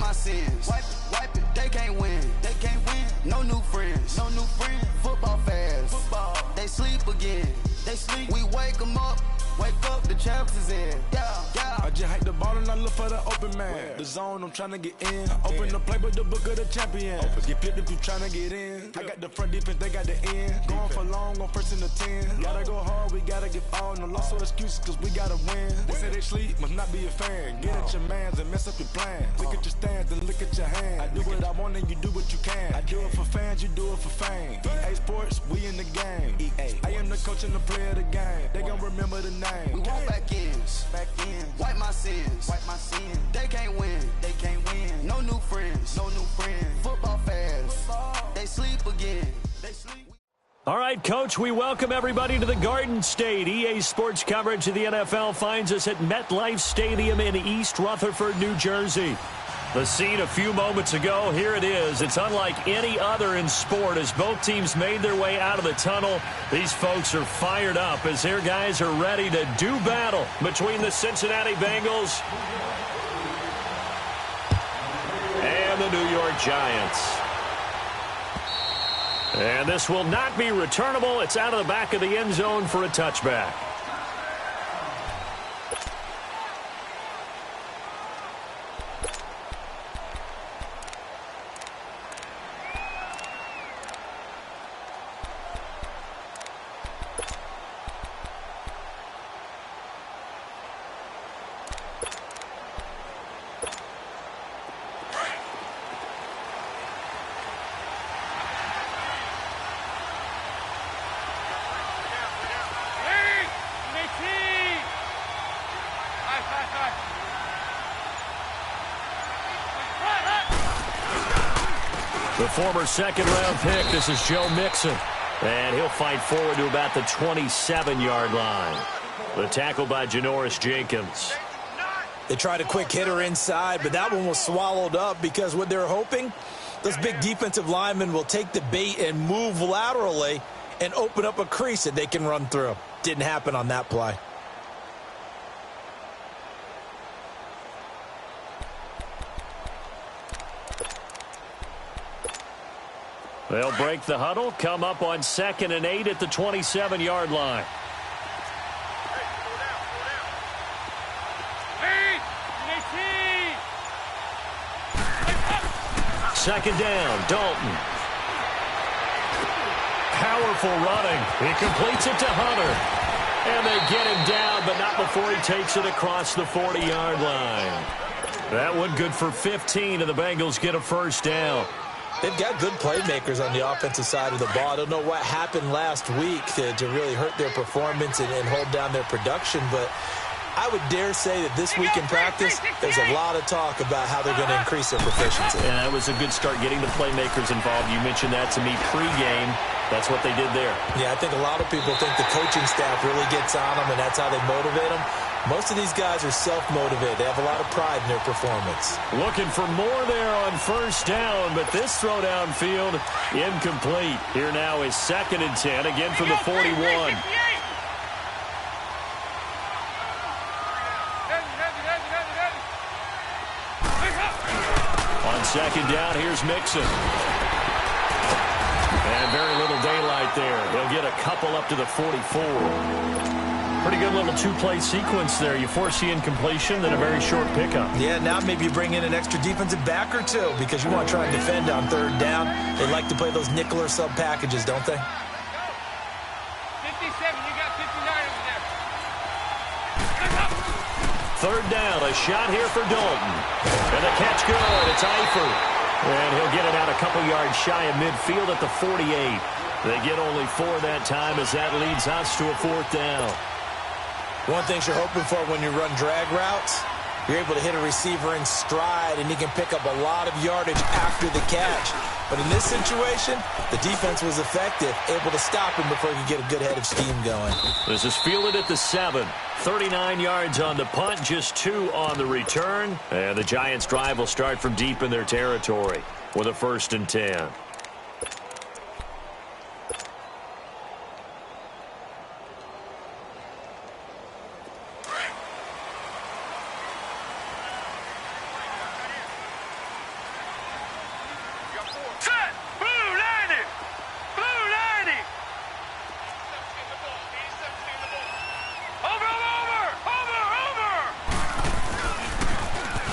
my sins. Wipe it. They can't win. No new friends. Football fans. They sleep again. We wake them up. The champs is in. I just hike the ball and I look for the open man. The zone, I'm trying to get in. I open the playbook, the book of the champion. Get flipped if you trying to get in. I got the front defense, they got the end. Going for long on first and the 10. Gotta go hard, we gotta get all. No loss or excuses, cause we gotta win. They say they sleep, must not be a fan. Get at your mans and mess up your plans. Look at your stands and look at your hands. I do what I want and you do what you can. I do it for fans, you do it for fame. EA Sports, we in the game. I am the coach and the player of the game. They gon' remember the name. We want back ends. Wipe my sins. They can't win. No new friends. Football fans. They sleep again. All right, Coach, we welcome everybody to the Garden State. EA Sports coverage of the NFL finds us at MetLife Stadium in East Rutherford, New Jersey. The scene a few moments ago, here it is. It's unlike any other in sport as both teams made their way out of the tunnel. These folks are fired up as their guys are ready to do battle between the Cincinnati Bengals and the New York Giants. And this will not be returnable. It's out of the back of the end zone for a touchback. The former second-round pick, this is Joe Mixon. And he'll fight forward to about the 27-yard line. The tackle by Janoris Jenkins. They tried a quick hitter inside, but that one was swallowed up because what they're hoping, those big defensive linemen will take the bait and move laterally and open up a crease that they can run through. Didn't happen on that play. They'll break the huddle, come up on 2nd and 8 at the 27-yard line. Second down, Dalton. Powerful running. He completes it to Hunter. And they get him down, but not before he takes it across the 40-yard line. That one good for 15, and the Bengals get a first down. They've got good playmakers on the offensive side of the ball. I don't know what happened last week to really hurt their performance and hold down their production, but I would dare say that this week in practice, there's a lot of talk about how they're going to increase their proficiency. And that was a good start getting the playmakers involved. You mentioned that to me pregame. That's what they did there. Yeah, I think a lot of people think the coaching staff really gets on them, and that's how they motivate them. Most of these guys are self-motivated. They have a lot of pride in their performance. Looking for more there on first down, but this throw downfield incomplete. Here now is 2nd and 10, again from the 41. On 2nd down, here's Mixon. And very little daylight there. They'll get a couple up to the 44. Pretty good little two-play sequence there. You force the incompletion, then a very short pickup. Yeah, now maybe you bring in an extra defensive back or two because you want to try and defend on 3rd down. They like to play those nickel or sub packages, don't they? 57, you got 59 over there. 3rd down, a shot here for Dalton. And the catch good. It's Eifert. And he'll get it out a couple yards shy of midfield at the 48. They get only 4 that time as that leads us to a 4th down. One thing you're hoping for when you run drag routes, you're able to hit a receiver in stride, and he can pick up a lot of yardage after the catch. But in this situation, the defense was effective, able to stop him before he could get a good head of steam going. This is fielded at the 7. 39 yards on the punt, just 2 on the return. And the Giants' drive will start from deep in their territory with a 1st and 10.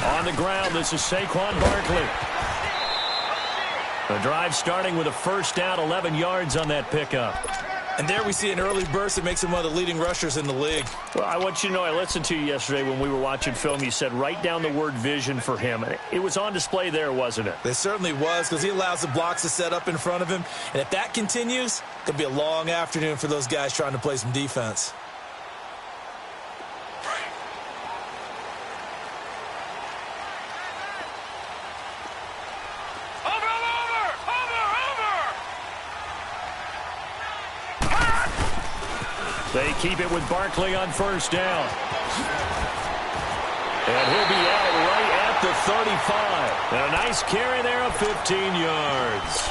On the ground, this is Saquon Barkley. The drive starting with a first down, 11 yards on that pickup. And there we see an early burst that makes him one of the leading rushers in the league. Well, I want you to know, I listened to you yesterday when we were watching film. You said write down the word vision for him. It was on display there, wasn't it? It certainly was, because he allows the blocks to set up in front of him. And if that continues, it could be a long afternoon for those guys trying to play some defense. They keep it with Barkley on first down. And he'll be out right at the 35. And a nice carry there of 15 yards.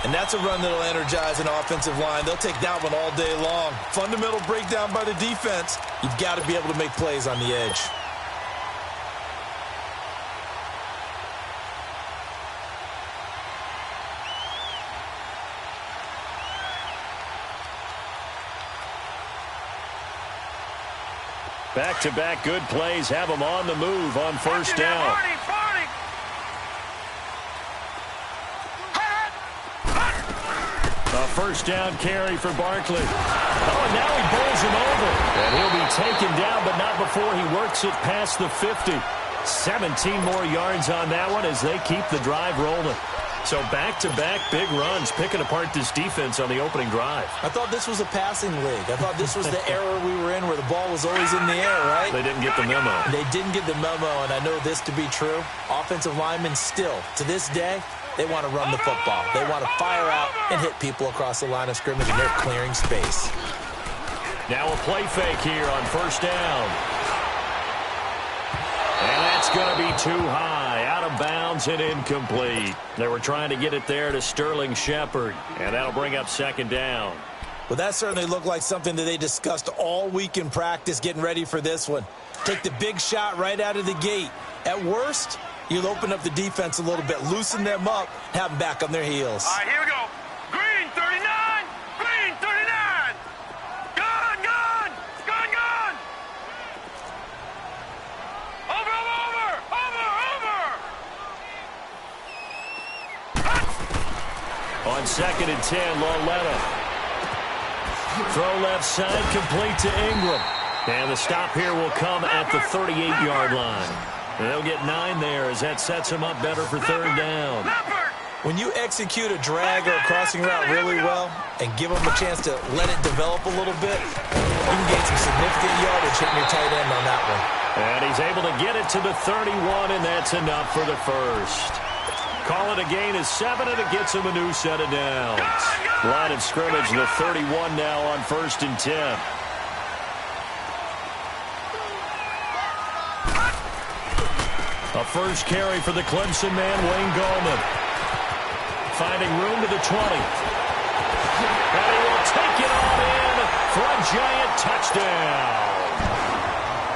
And that's a run that'll energize an offensive line. They'll take that one all day long. Fundamental breakdown by the defense. You've got to be able to make plays on the edge. Back-to-back good plays have them on the move on first down. A first down carry for Barkley. Oh, and now he bowls him over. And he'll be taken down, but not before he works it past the 50. 17 more yards on that one as they keep the drive rolling. So back-to-back big runs, picking apart this defense on the opening drive. I thought this was a passing league. I thought this was the era we were in where the ball was always in the air, right? They didn't get the memo. They didn't get the memo, and I know this to be true. Offensive linemen still, to this day, they want to run the football. They want to fire out and hit people across the line of scrimmage, and they're clearing space. Now a play fake here on first down. And that's going to be too high, out of bounds and incomplete. They were trying to get it there to Sterling Shepard, and that'll bring up second down. Well, that certainly looked like something that they discussed all week in practice getting ready for this one. Take the big shot right out of the gate. At worst, you'll open up the defense a little bit, loosen them up, have them back on their heels. All right, here we go. Green 39, green 39. Gun, gun, gun, gun. Over, over, over, over. On second and 10, Loletta. Throw left side, complete to Ingram. And the stop here will come at the 38-yard line. And they'll get 9 there as that sets them up better for third down. When you execute a drag or a crossing route really well and give them a chance to let it develop a little bit, you can gain some significant yardage hitting your tight end on that one. And he's able to get it to the 31, and that's enough for the first. Call it a gain of 7, and it gets him a new set of downs. Line of scrimmage, the 31 now on first and 10. A first carry for the Clemson man, Wayne Gallman. Finding room to the 20. And he will take it on in for a giant touchdown.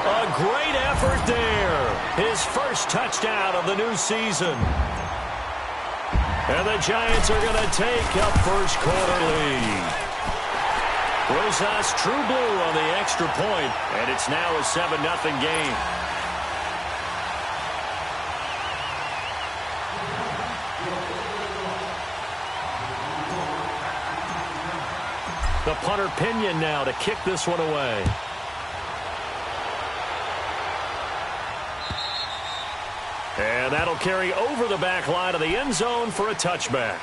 A great effort there. His first touchdown of the new season. And the Giants are going to take a first quarter lead. Rosas true blue on the extra point, and it's now a 7-0 game. The punter Pinion now to kick this one away. And that'll carry over the back line of the end zone for a touchback.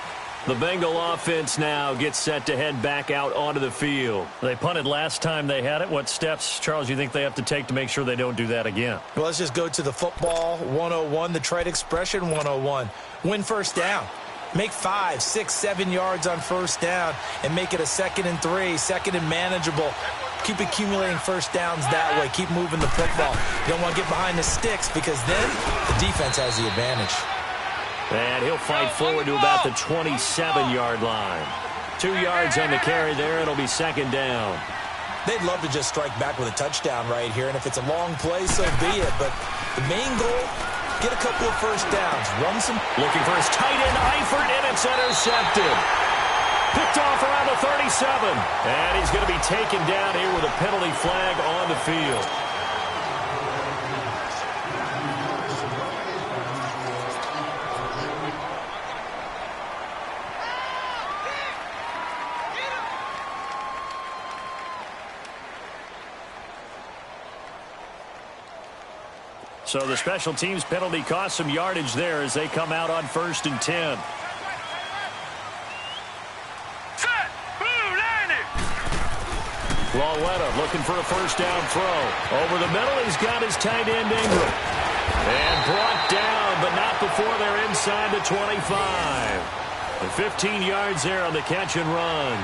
The Bengal offense now gets set to head back out onto the field. They punted last time they had it. What steps, Charles, you think they have to take to make sure they don't do that again? Well, let's just go to the football 101, the trade expression 101. Win first down. Make 5, 6, 7 yards on first down and make it a 2nd and 3, 2nd and manageable. Keep accumulating first downs that way. Keep moving the football. You don't want to get behind the sticks because then the defense has the advantage. And he'll fight forward to about the 27-yard line. 2 yards on the carry there. It'll be second down. They'd love to just strike back with a touchdown right here, and if it's a long play, so be it. But the main goal, get a couple of first downs. Run some. Looking for his tight end, Eifert, and it's intercepted. Picked off around the 37. And he's going to be taken down here with a penalty flag on the field. So the special teams penalty cost some yardage there as they come out on 1st and 10. Set. Blue landed. Lauletta looking for a first down throw. Over the middle, he's got his tight end Ingram. And brought down, but not before they're inside the 25. And 15 yards there on the catch and run.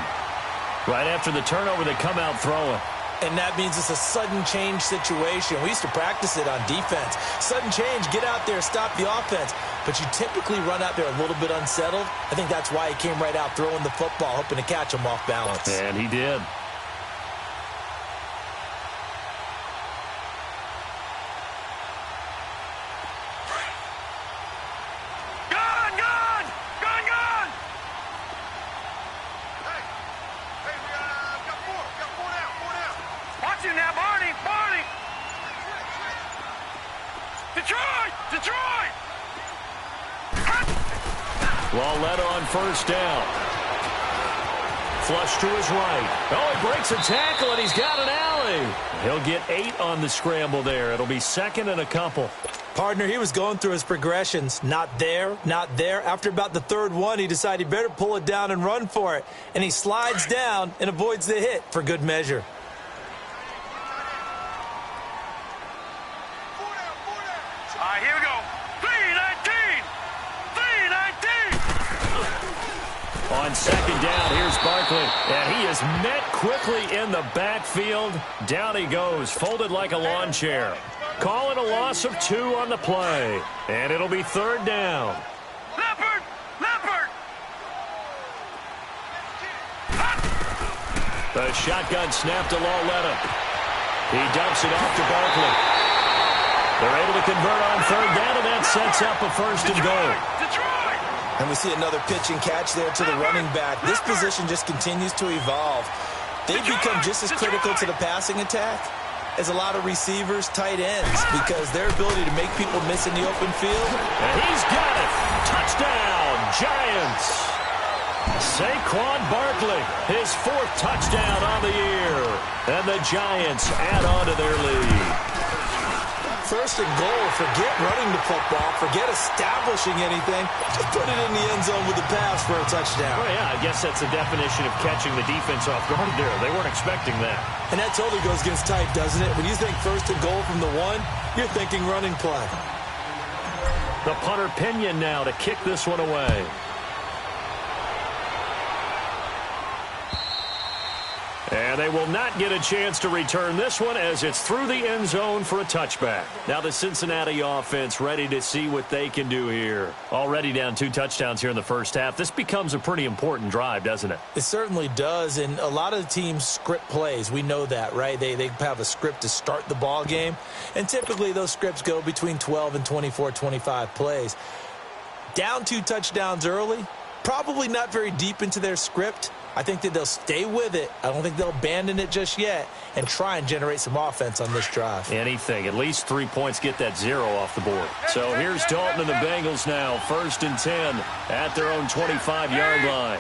Right after the turnover, they come out throwing. And that means it's a sudden change situation. We used to practice it on defense. Sudden change, get out there, stop the offense. But you typically run out there a little bit unsettled. I think that's why he came right out throwing the football, hoping to catch him off balance. And he did. Detroit! Lauletta on first down. Flush to his right. Oh, he breaks a tackle, and he's got an alley. He'll get 8 on the scramble there. It'll be 2nd and a couple. Partner, he was going through his progressions. Not there, not there. After about the 3rd one, he decided he better pull it down and run for it. And he slides down and avoids the hit for good measure. Here we go. 319! 319! On 2nd down, here's Barkley. And he is met quickly in the backfield. Down he goes, folded like a lawn chair. Call it a loss of 2 on the play. And it'll be 3rd down. Leopard! Leopard! The shotgun snap to Lauletta. He dumps it off to Barkley. They're able to convert on 3rd down, and that sets up a 1st and goal. Detroit! And we see another pitch and catch there to the running back. This position just continues to evolve. They've become just as critical to the passing attack as a lot of receivers, tight ends, because their ability to make people miss in the open field. And he's got it. Touchdown, Giants. Saquon Barkley, his 4th touchdown on the year. And the Giants add on to their lead. 1st and goal. Forget running the football. Forget establishing anything. Just put it in the end zone with a pass for a touchdown. Well, yeah, I guess that's the definition of catching the defense off guard there. They weren't expecting that. And that totally goes against type, doesn't it? When you think 1st and goal from the 1, you're thinking running play. The punter Pinion now to kick this one away. And they will not get a chance to return this one as it's through the end zone for a touchback. Now the Cincinnati offense ready to see what they can do here. Already down 2 touchdowns here in the first half. This becomes a pretty important drive, doesn't it? It certainly does, and a lot of the teams script plays. We know that, right? They have a script to start the ball game, and typically those scripts go between 12 and 24, 25 plays. Down 2 touchdowns early, probably not very deep into their script. I think that they'll stay with it. I don't think they'll abandon it just yet and try and generate some offense on this drive. Anything. At least 3 points get that 0 off the board. So here's Dalton and the Bengals now. 1st and 10 at their own 25-yard line.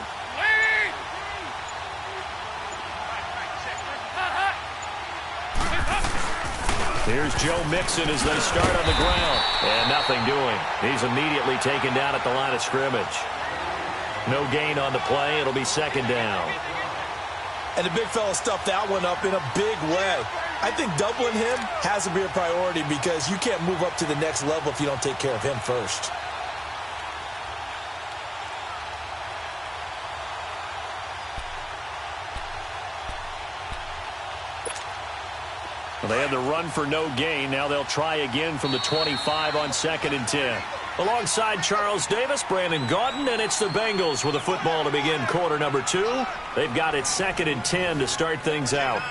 Here's Joe Mixon as they start on the ground. And nothing doing. He's immediately taken down at the line of scrimmage. No gain on the play. It'll be 2nd down. And the big fella stuffed that one up in a big way. I think doubling him has to be a priority because you can't move up to the next level if you don't take care of him first. Well, they had the run for no gain. Now they'll try again from the 25 on 2nd and 10. Alongside Charles Davis, Brandon Gaudin, and it's the Bengals with a football to begin quarter number 2. They've got it 2nd and 10 to start things out.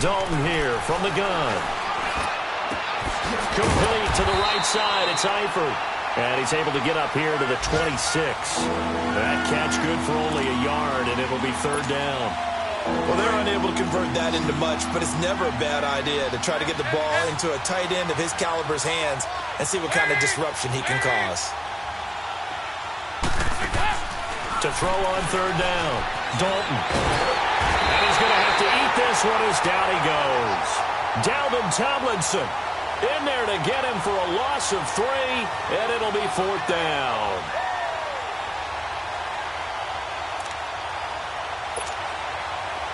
Dalton here from the gun. Complete to the right side. It's Eifert. And he's able to get up here to the 26. That catch good for only a yard, and it'll be 3rd down. Well, they're unable to convert that into much, but it's never a bad idea to try to get the ball into a tight end of his caliber's hands and see what kind of disruption he can cause. To throw on third down, Dalton. And he's going to have to eat this one as down he goes. Dalvin Tomlinson in there to get him for a loss of 3, and it'll be 4th down.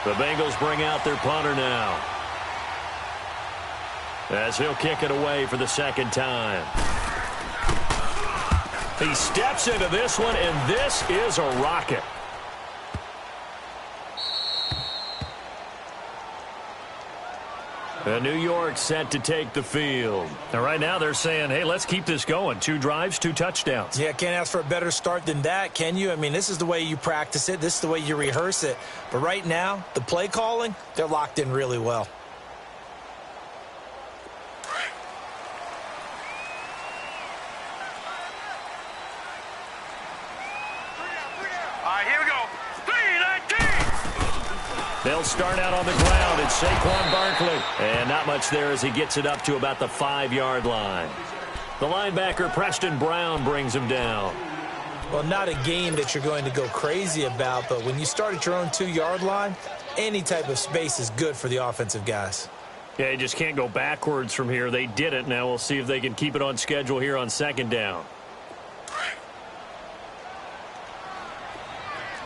The Bengals bring out their punter now, as he'll kick it away for the second time. He steps into this one, and this is a rocket. New York set to take the field. Now, right now they're saying, hey, let's keep this going. 2 drives, 2 touchdowns. Yeah, can't ask for a better start than that, can you? I mean, this is the way you practice it. This is the way you rehearse it. But right now, the play calling, they're locked in really well. Here we go. 3-19. They'll start out on the ground. It's Saquon Barkley. And not much there as he gets it up to about the 5-yard line. The linebacker, Preston Brown, brings him down. Well, not a game that you're going to go crazy about, but when you start at your own 2-yard line, any type of space is good for the offensive guys. Yeah, you just can't go backwards from here. They did it. Now we'll see if they can keep it on schedule here on 2nd down.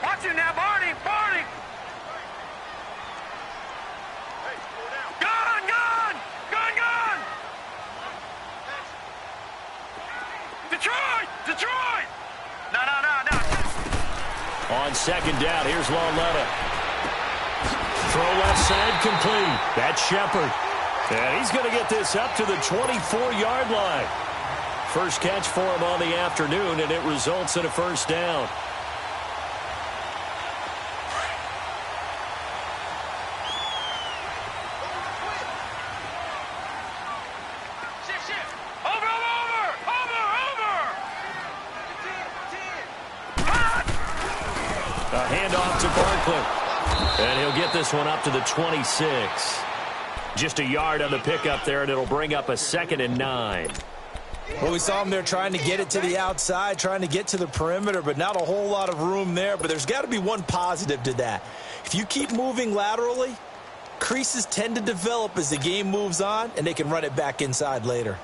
Watch it now, Barney. Barney. Gun, gun. Gun, gun. Detroit. Detroit. No. On 2nd down, here's Lauletta. Throw left side complete. That's Shepard. And he's going to get this up to the 24-yard line. First catch for him on the afternoon, and it results in a 1st down. A handoff to Barkley. And he'll get this one up to the 26. Just a yard on the pickup there, and it'll bring up a 2nd and 9. Well, we saw him there trying to get it to the outside, trying to get to the perimeter, but not a whole lot of room there. But there's got to be one positive to that. If you keep moving laterally, creases tend to develop as the game moves on, and they can run it back inside later.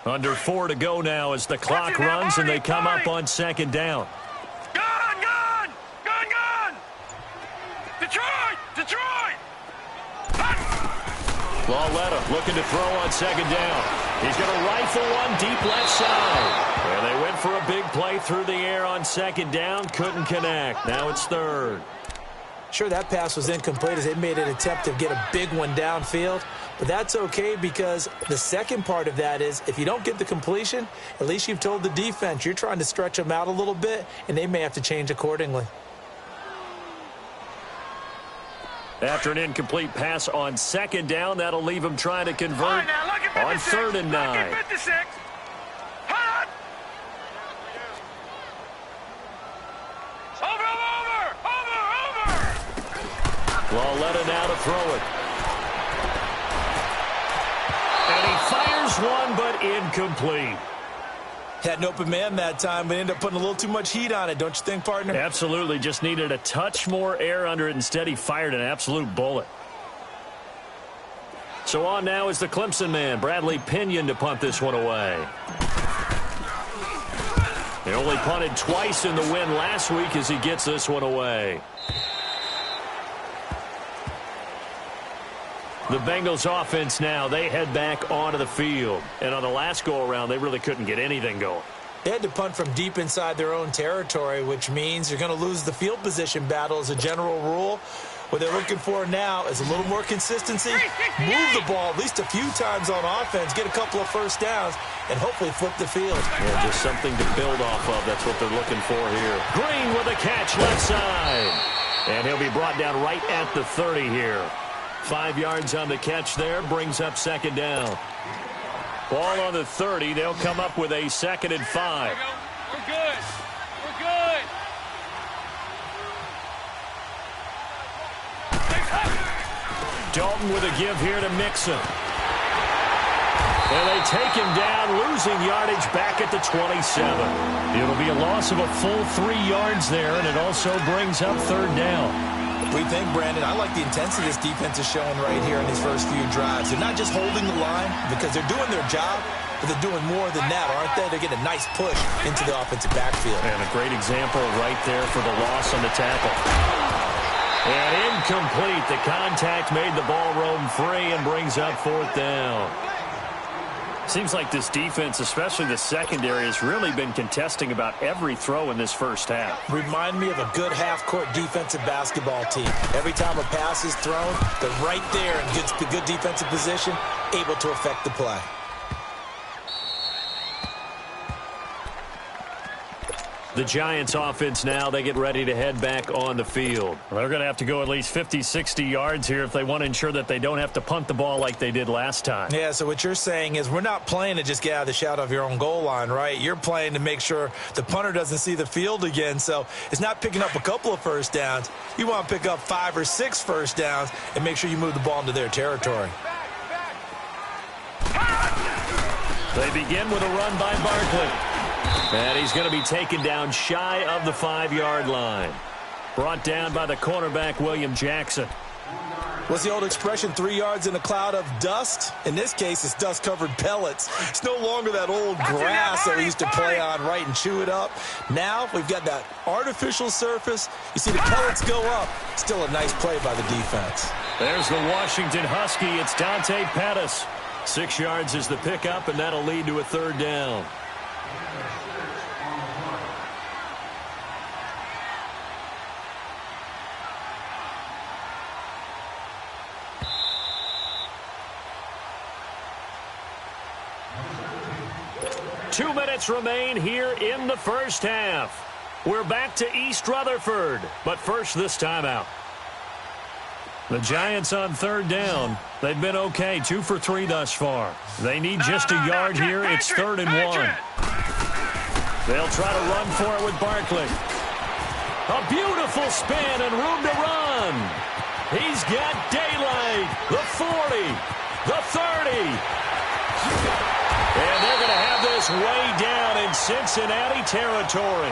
Under 4 to go now as the clock runs and they come up on 2nd down. Gun, gun. Gun, gun. Detroit. Detroit. Lauletta looking to throw on 2nd down. He's going to rifle one deep left side. And they went for a big play through the air on 2nd down. Couldn't connect. Now it's 3rd. Sure, that pass was incomplete as they made an attempt to get a big one downfield. But that's okay because the second part of that is if you don't get the completion, at least you've told the defense you're trying to stretch them out a little bit, and they may have to change accordingly. After an incomplete pass on 2nd down, that'll leave him trying to convert on 3rd and 9. Lauletta now to throw it. And he fires one, but incomplete. Had an open man that time, but ended up putting a little too much heat on it, don't you think, partner? Absolutely. Just needed a touch more air under it. Instead, he fired an absolute bullet. So on now is the Clemson man, Bradley Pinion, to punt this one away. He only punted twice in the win last week as he gets this one away. The Bengals offense now, they head back onto the field. And on the last go-around, they really couldn't get anything going. They had to punt from deep inside their own territory, which means you're going to lose the field position battle as a general rule. What they're looking for now is a little more consistency, move the ball at least a few times on offense, get a couple of 1st downs, and hopefully flip the field. Yeah, just something to build off of. That's what they're looking for here. Green with a catch left side. And he'll be brought down right at the 30 here. 5 yards on the catch there, brings up 2nd down. Ball on the 30. They'll come up with a 2nd and 5. We're good. We're good. Dalton with a give here to Mixon. And they take him down, losing yardage back at the 27. It'll be a loss of a full 3 yards there, and it also brings up 3rd down. We think, Brandon, I like the intensity this defense is showing right here in these first few drives. They're not just holding the line because they're doing their job, but they're doing more than that, aren't they? They're getting a nice push into the offensive backfield. And a great example right there for the loss on the tackle. And incomplete. The contact made the ball roam free and brings up 4th down. Seems like this defense, especially the secondary, has really been contesting about every throw in this first half. Remind me of a good half-court defensive basketball team. Every time a pass is thrown, they're right there in good defensive position, able to affect the play. The Giants offense now, they get ready to head back on the field. They're going to have to go at least 50, 60 yards here if they want to ensure that they don't have to punt the ball like they did last time. Yeah, so what you're saying is we're not playing to just get out of the shadow of your own goal line, right? You're playing to make sure the punter doesn't see the field again. So it's not picking up a couple of first downs. You want to pick up 5 or 6 first downs and make sure you move the ball into their territory. They begin with a run by Barkley. And he's going to be taken down shy of the 5-yard line. Brought down by the cornerback, William Jackson. What's the old expression, 3 yards in a cloud of dust? In this case, it's dust-covered pellets. It's no longer that old grass that we used to play on, right, and chew it up. Now we've got that artificial surface. You see the pellets go up. Still a nice play by the defense. There's the Washington Husky. It's Dante Pettis. 6 yards is the pickup, and that'll lead to a 3rd down. Two minutes remain here in the first half. We're back to East Rutherford, but first this timeout. The Giants on 3rd down. They've been okay, 2 for 3 thus far. They need just a yard here. It's 3rd and 1. They'll try to run for it with Barkley. A beautiful spin and room to run. He's got daylight. The 40, the 30. And they're going to have this way down in Cincinnati territory.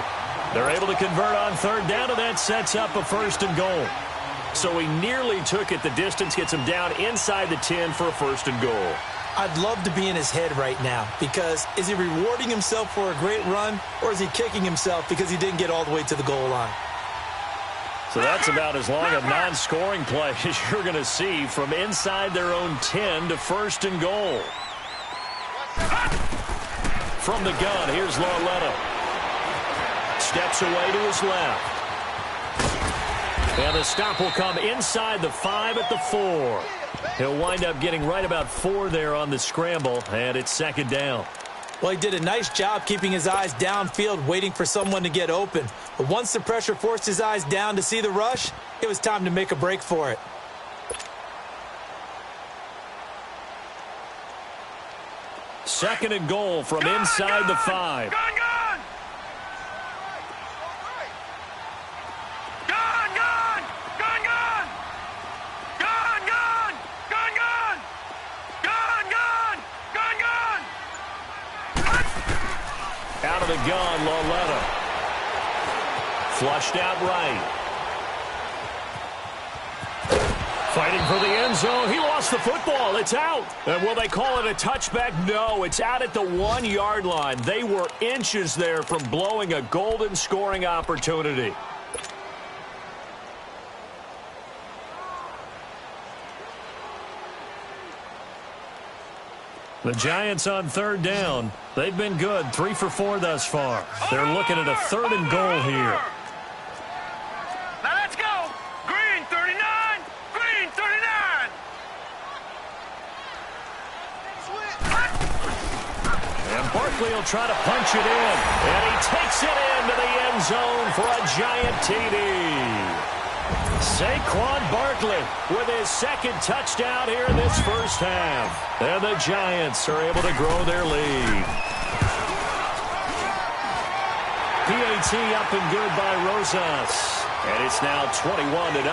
They're able to convert on 3rd down, and that sets up a 1st and goal. So he nearly took it. The distance gets him down inside the 10 for a 1st and goal. I'd love to be in his head right now because is he rewarding himself for a great run, or is he kicking himself because he didn't get all the way to the goal line? So that's about as long a non-scoring play as you're going to see from inside their own 10 to 1st and goal. From the gun, here's Lauletta. Steps away to his left. And the stop will come inside the 5 at the 4. He'll wind up getting right about 4 there on the scramble, and it's 2nd down. Well, he did a nice job keeping his eyes downfield, waiting for someone to get open. But once the pressure forced his eyes down to see the rush, it was time to make a break for it. Second and goal from inside the 5. Gun! Gun! Gun! Gun! Gun! Gun! Gun! Gun! Gun! Gun! Gun! Gun! Gun! Out of the gun, Lauletta. Flushed out right. Fighting for the end zone. He lost the football. It's out. And will they call it a touchback? No, it's out at the 1-yard line. They were inches there from blowing a golden scoring opportunity. The Giants on 3rd down. They've been good, 3 for 4 thus far. They're looking at a 3rd and goal here. Now let's go. Green 39. Green 39. And Barkley will try to punch it in. And he takes it into the end zone for a Giant TD. Saquon Barkley with his second touchdown here in this first half. And the Giants are able to grow their lead. PAT up and good by Rosas. And it's now 21-0.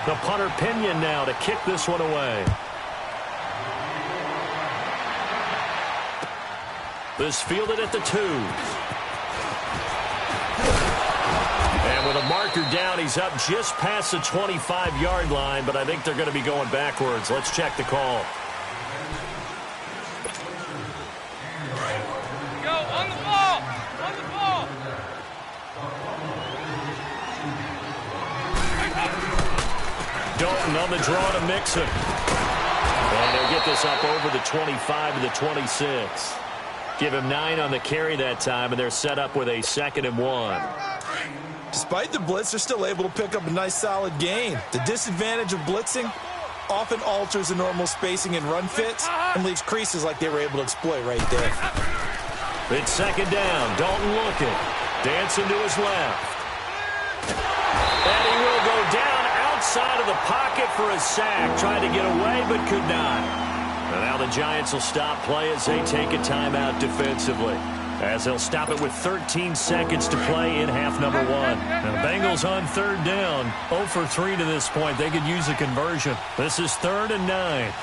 The punter Pinion now to kick this one away. This fielded at the 2. And with a marker down, he's up just past the 25-yard line, but I think they're going to be going backwards. Let's check the call. Go, on the ball! On the ball! Dalton on the draw to Mixon. And they'll get this up over the 25 to the 26. Give him 9 on the carry that time, and they're set up with a 2nd and 1. Despite the blitz, they're still able to pick up a nice solid gain. The disadvantage of blitzing often alters the normal spacing and run fits and leaves creases like they were able to exploit right there. It's 2nd down. Dalton looking. Dancing to his left. And he will go down outside of the pocket for a sack. Tried to get away but could not. And now the Giants will stop play as they take a timeout defensively. As they'll stop it with 13 seconds to play in half number 1. And the Bengals on 3rd down. 0 for 3 to this point. They could use a conversion. This is 3rd and 9.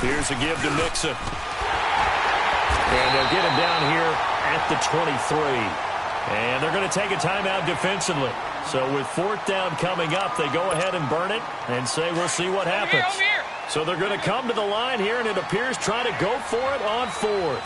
Here's a give to Mixon. And they'll get him down here at the 23. And they're going to take a timeout defensively. So with 4th down coming up, they go ahead and burn it and say we'll see what happens. Over here. So they're going to come to the line here, and it appears trying to go for it on 4th.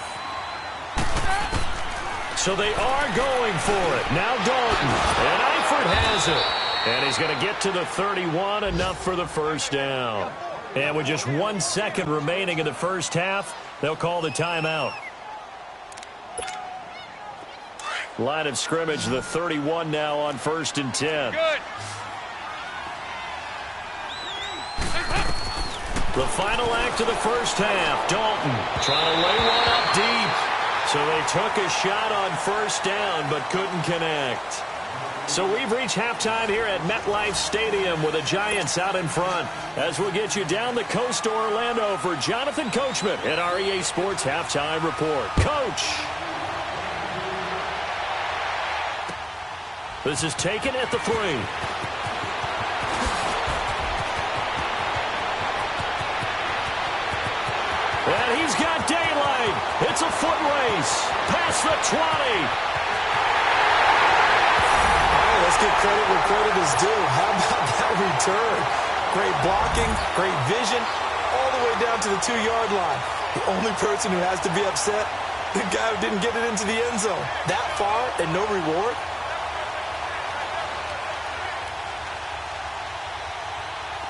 So they are going for it. Now Dalton. And Eifert has it. And he's going to get to the 31, enough for the first down. And with just 1 second remaining in the first half, they'll call the timeout. Line of scrimmage, the 31 now on 1st and 10. Good. The final act of the first half. Dalton trying to lay one up deep. So they took a shot on 1st down but couldn't connect. So we've reached halftime here at MetLife Stadium with the Giants out in front. As we'll get you down the coast to Orlando for Jonathan Coachman at our EA Sports Halftime Report. Coach! This is taken at the 3. And he's got daylight. It's a foot race. Past the 20. All right, let's give credit where credit is due. How about that return? Great blocking, great vision, all the way down to the 2-yard line. The only person who has to be upset, the guy who didn't get it into the end zone. That far and no reward?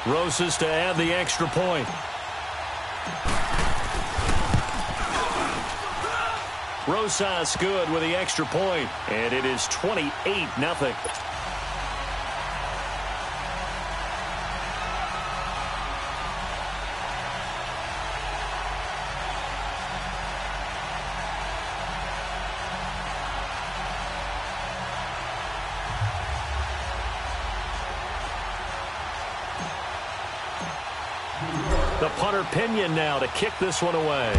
Rosas to add the extra point. Rosas good with the extra point, and it is 28-0. The punter Pinion now to kick this one away.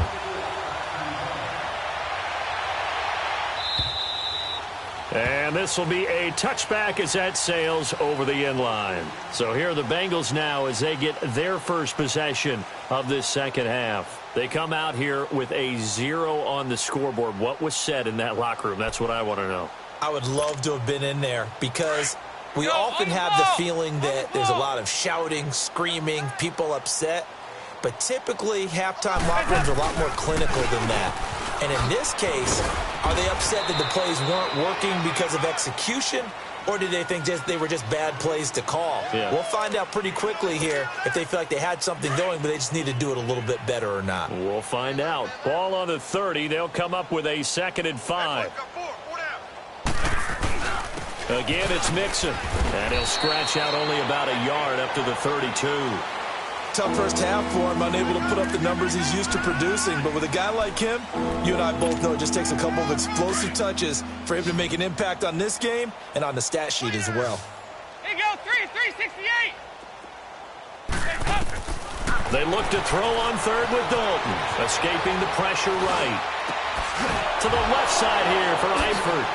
And this will be a touchback as that sails over the end line. So here are the Bengals now as they get their first possession of this second half. They come out here with a 0 on the scoreboard. What was said in that locker room? That's what I want to know. I would love to have been in there because we often have the feeling that there's a lot of shouting, screaming, people upset. But typically, halftime locker rooms are a lot more clinical than that. And in this case, are they upset that the plays weren't working because of execution? Or did they think they were just bad plays to call? Yeah. We'll find out pretty quickly here if they feel like they had something going, but they just need to do it a little bit better or not. We'll find out. Ball on the 30. They'll come up with a 2nd and 5. Again, it's Mixon. And he'll scratch out only about a yard up to the 32. tough first half for him, unable to put up the numbers he's used to producing. But with a guy like him, you and I both know it just takes a couple of explosive touches for him to make an impact on this game and on the stat sheet as well. Here you go, 368. They look to throw on third with Dalton, escaping the pressure right. To the left side here for Eifert.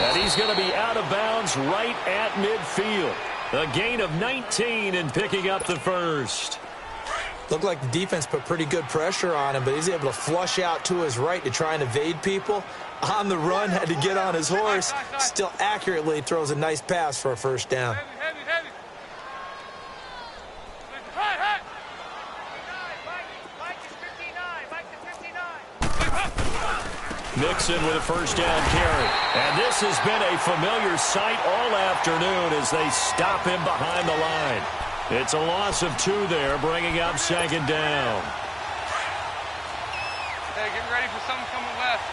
And he's going to be out of bounds right at midfield. A gain of 19 and picking up the first. Looked like the defense put pretty good pressure on him, but he's able to flush out to his right to try and evade people. On the run, had to get on his horse. Still accurately throws a nice pass for a first down. Heavy. Mixon with a first down carry. And this has been a familiar sight all afternoon as they stop him behind the line. It's a loss of 2 there, bringing up second down. Hey, get ready for something coming left.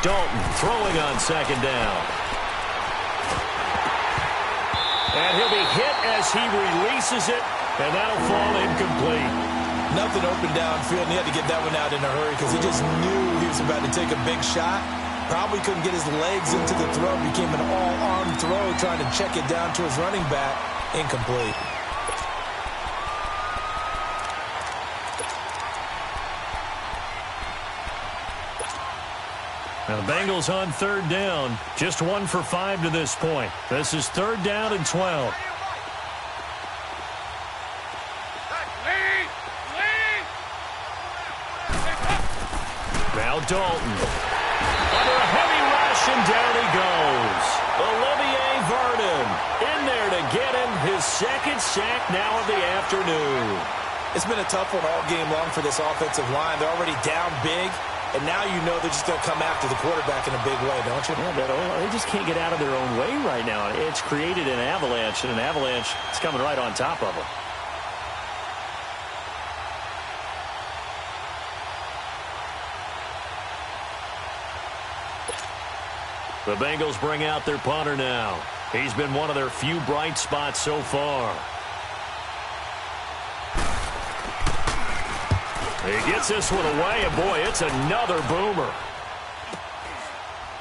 Dalton throwing on second down. And he'll be hit as he releases it, and that'll fall incomplete. Nothing open downfield, and he had to get that one out in a hurry because he just knew he was about to take a big shot. Probably couldn't get his legs into the throw. Became an all-arm throw, trying to check it down to his running back. Incomplete. Now the Bengals on third down. Just 1 for 5 to this point. This is third down and 12. Now Dalton. Under a heavy rush, and down he goes. Olivier Vernon in there to get him his second sack now of the afternoon. It's been a tough one all game long for this offensive line. They're already down big, and now you know they're just going to come after the quarterback in a big way, don't you? Yeah, but they just can't get out of their own way right now. It's created an avalanche, and an avalanche is coming right on top of them. The Bengals bring out their punter now. He's been one of their few bright spots so far. He gets this one away, and boy, it's another boomer.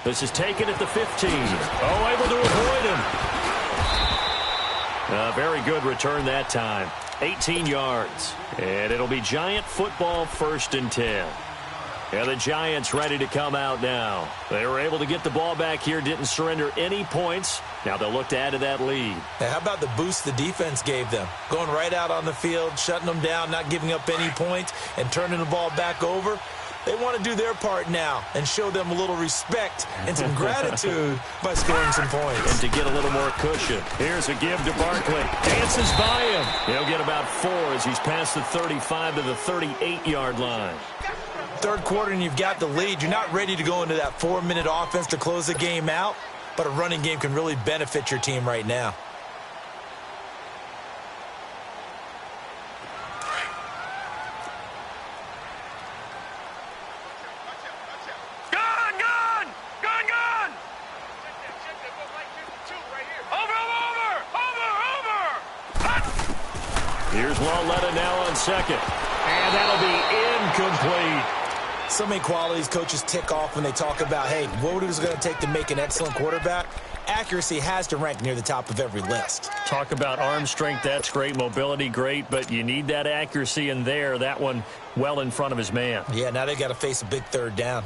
This is taken at the 15. Oh, able to avoid him. A very good return that time. 18 yards. And it'll be Giant football, 1st and 10. And the Giants ready to come out now. They were able to get the ball back here, didn't surrender any points. Now they'll look to add to that lead. Now, how about the boost the defense gave them? Going right out on the field, shutting them down, not giving up any points, and turning the ball back over. They want to do their part now and show them a little respect and some gratitude by scoring some points. And to get a little more cushion. Here's a give to Barkley. Dances by him. He'll get about 4 as he's past the 35 to the 38-yard line. Third quarter and you've got the lead. You're not ready to go into that 4-minute offense to close the game out, but a running game can really benefit your team right now. Here's Lawletta now on second. And that'll be incomplete. So many qualities coaches tick off when they talk about, hey, what is it going to take to make an excellent quarterback? Accuracy has to rank near the top of every list. Talk about arm strength, that's great. Mobility, great. But you need that accuracy in there. That one well in front of his man. Yeah, now they got to face a big third down.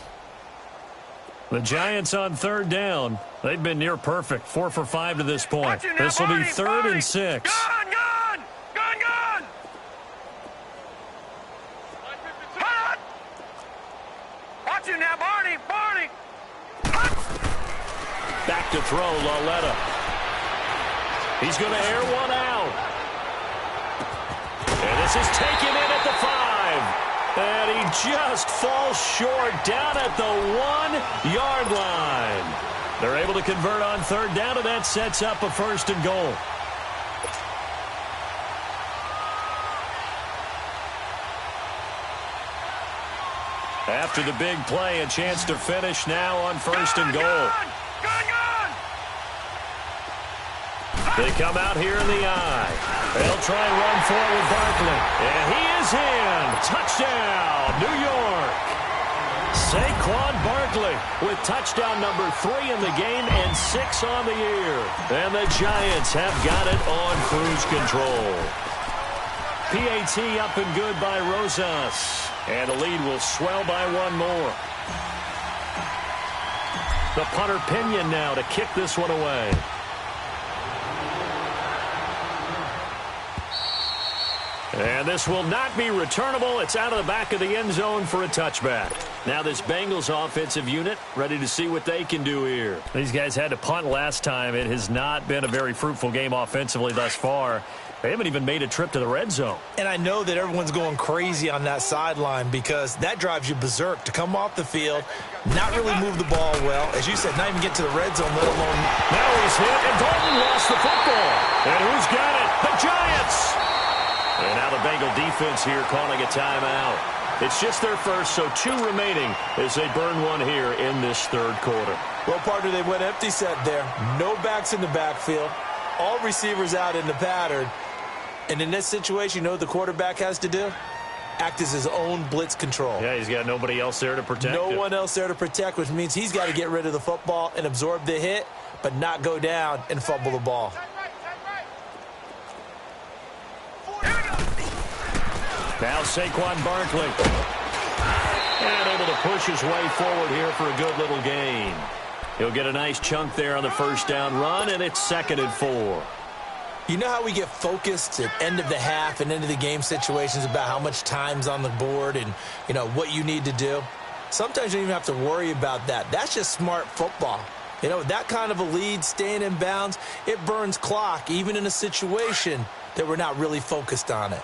The Giants on third down. They've been near perfect. 4 for 5 to this point. This will be 3rd and 6. Back to throw, Lawletta. He's going to air one out. And this is taken in at the 5. And he just falls short down at the 1-yard line. They're able to convert on third down, and that sets up a 1st and goal. After the big play, a chance to finish now on 1st and goal. They come out here in the I. They'll try and run for it with Barkley. And he is in. Touchdown, New York. Saquon Barkley with touchdown number 3 in the game and 6 on the year. And the Giants have got it on cruise control. PAT up and good by Rosas. And the lead will swell by 1 more. The punter Pinion now to kick this one away. And this will not be returnable. It's out of the back of the end zone for a touchback. Now this Bengals offensive unit ready to see what they can do here. These guys had to punt last time. It has not been a very fruitful game offensively thus far. They haven't even made a trip to the red zone. And I know that everyone's going crazy on that sideline because that drives you berserk to come off the field, not really move the ball well. As you said, not even get to the red zone, let alone... Now he's hit, and Dalton lost the football. And who's got it? The Giants! And now the Bengal defense here calling a timeout. It's just their first, so 2 remaining as they burn one here in this third quarter. Well, partner, they went empty set there. No backs in the backfield. All receivers out in the pattern. And in this situation, you know what the quarterback has to do? Act as his own blitz control. Yeah, he's got nobody else there to protect No him. one else there to protect, which means he's got to get rid of the football and absorb the hit, but not go down and fumble the ball. Now Saquon Barkley. And able to push his way forward here for a good little gain. He'll get a nice chunk there on the first down run, and it's 2nd and 4. You know how we get focused at end of the half and end of the game situations about how much time's on the board and, you know, what you need to do? Sometimes you don't even have to worry about that. That's just smart football. You know, that kind of a lead, staying in bounds, it burns clock, even in a situation that we're not really focused on it.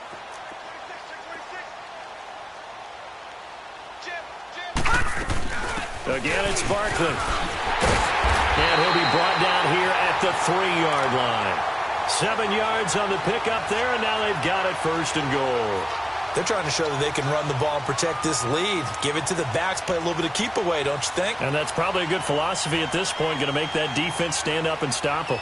Again, it's Barkley. And he'll be brought down here at the 3-yard line. 7 yards on the pickup there, and now they've got it 1st and goal. They're trying to show that they can run the ball and protect this lead. Give it to the backs, play a little bit of keep away, don't you think? And that's probably a good philosophy at this point, going to make that defense stand up and stop them.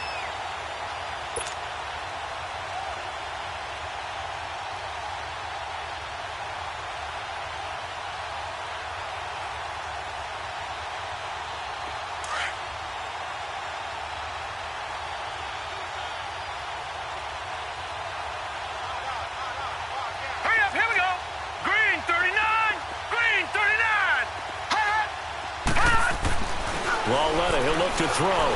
He'll look to throw.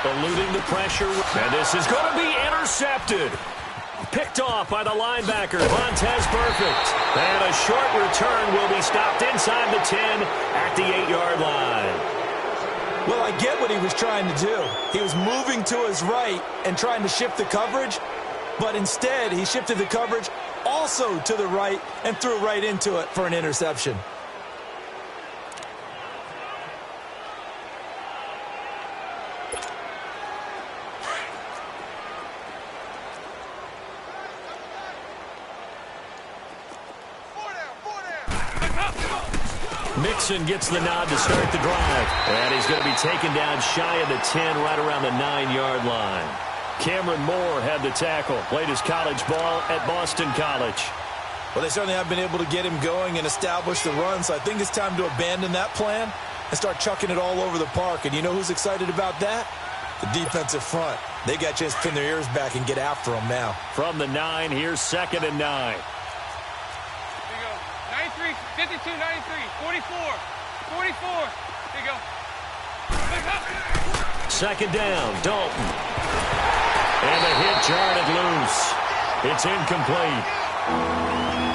Eluding the pressure. And this is going to be intercepted. Picked off by the linebacker, Vontez Perfect. And a short return will be stopped inside the 10 at the 8-yard line. Well, I get what he was trying to do. He was moving to his right and trying to shift the coverage, but instead he shifted the coverage also to the right and threw right into it for an interception. Mixon gets the nod to start the drive. And he's going to be taken down shy of the 10, right around the 9-yard line. Cameron Moore had the tackle. Played his college ball at Boston College. Well, they certainly have been able to get him going and establish the run, so I think it's time to abandon that plan and start chucking it all over the park. And you know who's excited about that? The defensive front. They got a chance to pin their ears back and get after him now. From the 9, here's 2nd and 9. 52, 93, 44, 44. There you go. 2nd down, Dalton. And the hit jarred it loose. It's incomplete.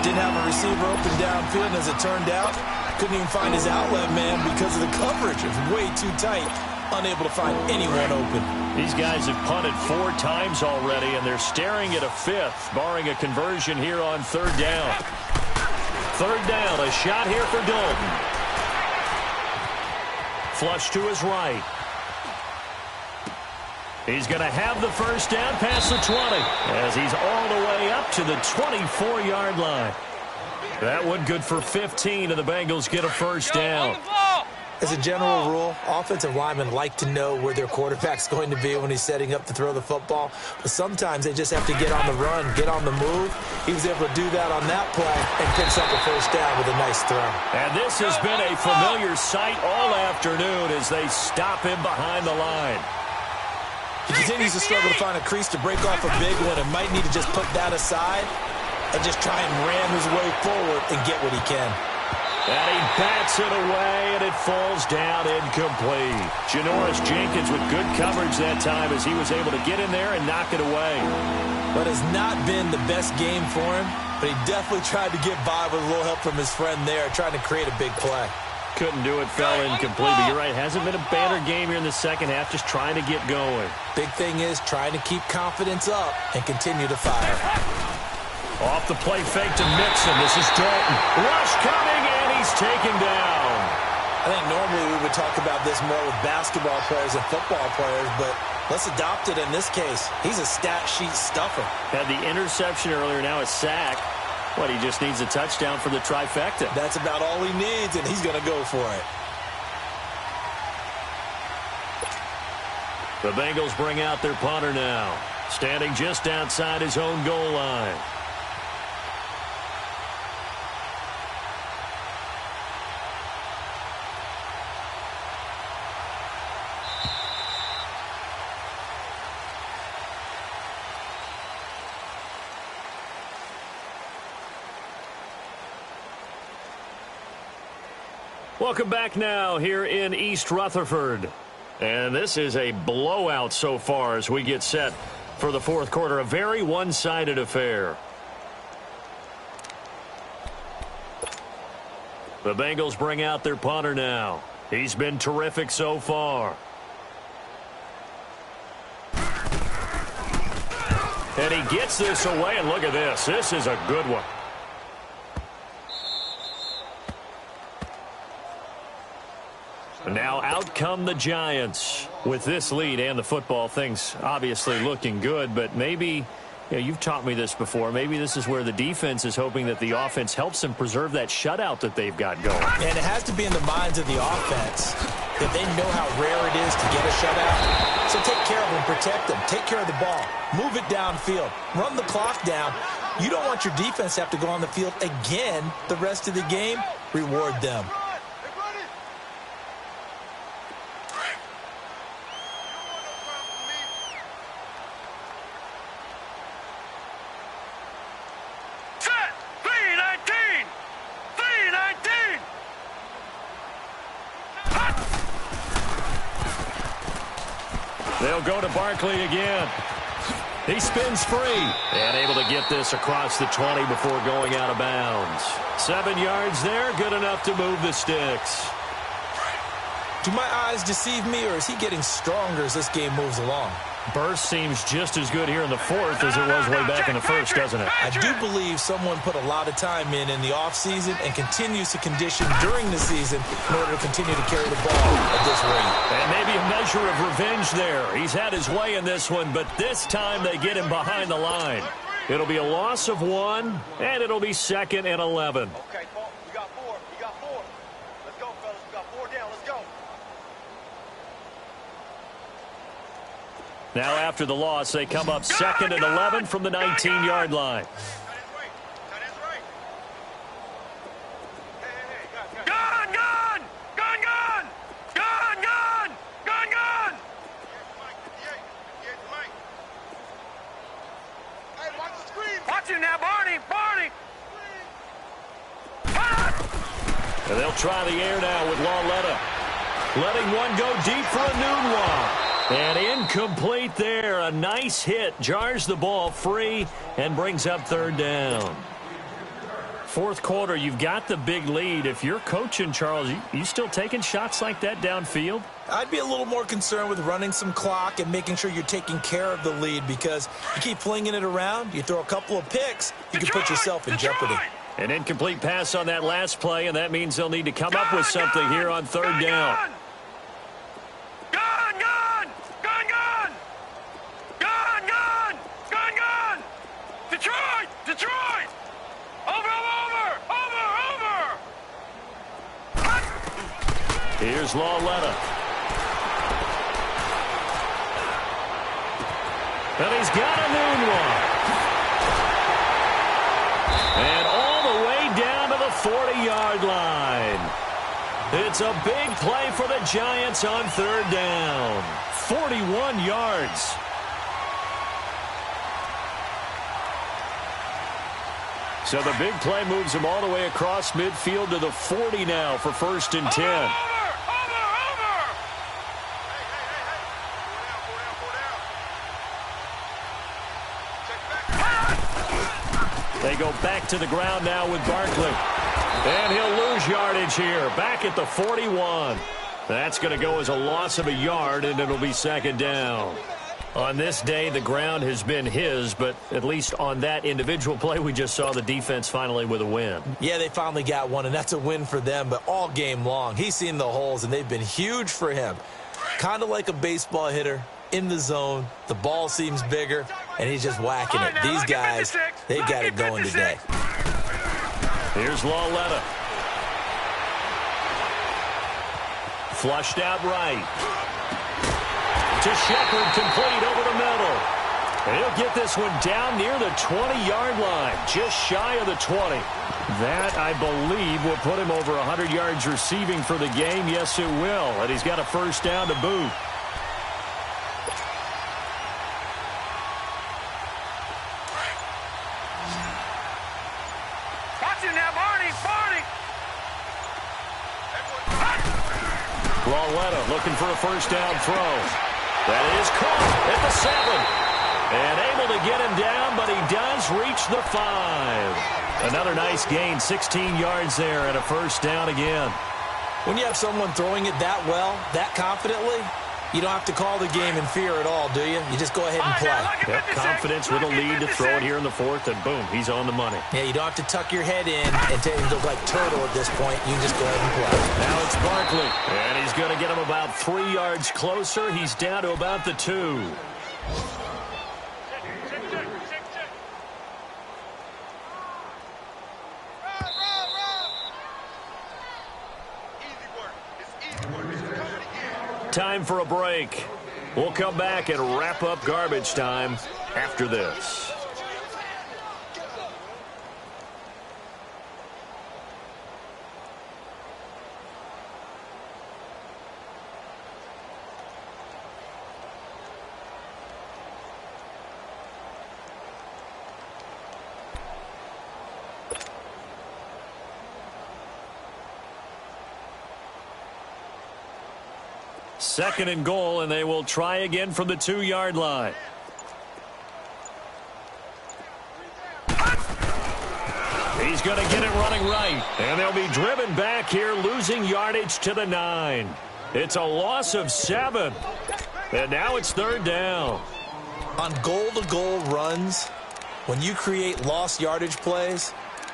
Didn't have a receiver open downfield, and as it turned out, couldn't even find his outlet man because of the coverage. It was way too tight. Unable to find anyone open. These guys have punted 4 times already, and they're staring at a 5th, barring a conversion here on 3rd down. 3rd down, a shot here for Dalton. Flush to his right. He's going to have the first down past the 20 as he's all the way up to the 24-yard line. That one good for 15, and the Bengals get a first down. As a general rule, offensive linemen like to know where their quarterback's going to be when he's setting up to throw the football. But sometimes they just have to get on the run, get on the move. He was able to do that on that play and picks up a first down with a nice throw. And this has been a familiar sight all afternoon as they stop him behind the line. He continues to struggle to find a crease to break off a big one and might need to just put that aside and just try and ram his way forward and get what he can. And he bats it away, and it falls down incomplete. Janoris Jenkins with good coverage that time as he was able to get in there and knock it away. But it's not been the best game for him, but he definitely tried to get by with a little help from his friend there, trying to create a big play. Couldn't do it, fell incomplete, but you're right, hasn't been a banner game here in the second half, just trying to get going. Big thing is trying to keep confidence up and continue to fire. Off the play fake to Mixon. This is Dalton. Rush coming, and he's taken down. I think normally we would talk about this more with basketball players and football players, but let's adopt it in this case. He's a stat sheet stuffer. Had the interception earlier, now a sack. What, he just needs a touchdown for the trifecta. That's about all he needs, and he's going to go for it. The Bengals bring out their punter now, standing just outside his own goal line. Welcome back now here in East Rutherford. And this is a blowout so far as we get set for the fourth quarter. A very one-sided affair. The Bengals bring out their punter now. He's been terrific so far. And he gets this away, and look at this. This is a good one. Now out come the Giants with this lead and the football. Things obviously looking good, but maybe, you've taught me this before, maybe this is where the defense is hoping that the offense helps them preserve that shutout that they've got going. And it has to be in the minds of the offense that they know how rare it is to get a shutout. So take care of them, protect them, take care of the ball, move it downfield, run the clock down. You don't want your defense to have to go on the field again the rest of the game. Reward them. They'll go to Barkley again. He spins free and able to get this across the 20 before going out of bounds. 7 yards there, good enough to move the sticks. Do my eyes deceive me, or is he getting stronger as this game moves along? Burst seems just as good here in the fourth as it was way back in the first, doesn't it? I do believe someone put a lot of time in the offseason and continues to condition during the season in order to continue to carry the ball at this rate. And maybe a measure of revenge there. He's had his way in this one, but this time they get him behind the line. It'll be a loss of 1, and it'll be 2nd and 11. Okay, Paul, we got 4. We got 4. Let's go, fellas. We got 4 down. Let's go. Now after the loss, they come up 2nd and 11 from the 19-yard line. Gun, gun! Gun, gun! Gun, gun! Gun, gun! Hey, watch the screen! Watch him now, Barney! Barney! And they'll try the air now with Lawletta. Letting one go deep for a noon one. And incomplete there. A nice hit. Jars the ball free and brings up 3rd down. Fourth quarter, you've got the big lead. If you're coaching, Charles, you still taking shots like that downfield? I'd be a little more concerned with running some clock and making sure you're taking care of the lead, because you keep flinging it around, you throw a couple of picks, you can put yourself in jeopardy. An incomplete pass on that last play, and that means they'll need to come up with something here on 3rd down. Detroit! Over! Here's Lauletta. And he's got a noon one. And all the way down to the 40-yard line. It's a big play for the Giants on third down. 41 yards. So the big play moves him all the way across midfield to the 40 now for 1st and 10. They go back to the ground now with Barkley. And he'll lose yardage here. Back at the 41. That's going to go as a loss of a yard, and it'll be 2nd down. On this day, the ground has been his, but at least on that individual play, we just saw the defense finally with a win. Yeah, they finally got one, and that's a win for them, but all game long, he's seen the holes, and they've been huge for him. Kind of like a baseball hitter in the zone. The ball seems bigger, and he's just whacking it. These guys, they've got it going today. Here's Lauletta. Flushed out right. To Shepard, complete over the middle. And he'll get this one down near the 20-yard line, just shy of the 20. That, I believe, will put him over 100 yards receiving for the game. Yes, it will. And he's got a 1st down to boot. Watch him now, Barney. Lauletta looking for a 1st down throw. That is caught at the 7. And able to get him down, but he does reach the 5. Another nice gain, 16 yards there, and a 1st down again. When you have someone throwing it that well, that confidently, you don't have to call the game in fear at all, do you? You just go ahead and play. Yep, confidence with a lead to throw it here in the 4th, and boom, he's on the money. Yeah, you don't have to tuck your head in and look like turtle at this point. You just go ahead and play. Now it's Barkley, and he's going to get him about 3 yards closer. He's down to about the 2. Time for a break. We'll come back and wrap up garbage time after this. Second and goal, and they will try again from the 2-yard line. He's going to get it running right. And they'll be driven back here, losing yardage to the 9. It's a loss of 7. And now it's 3rd down. On goal-to-goal runs, when you create lost yardage plays,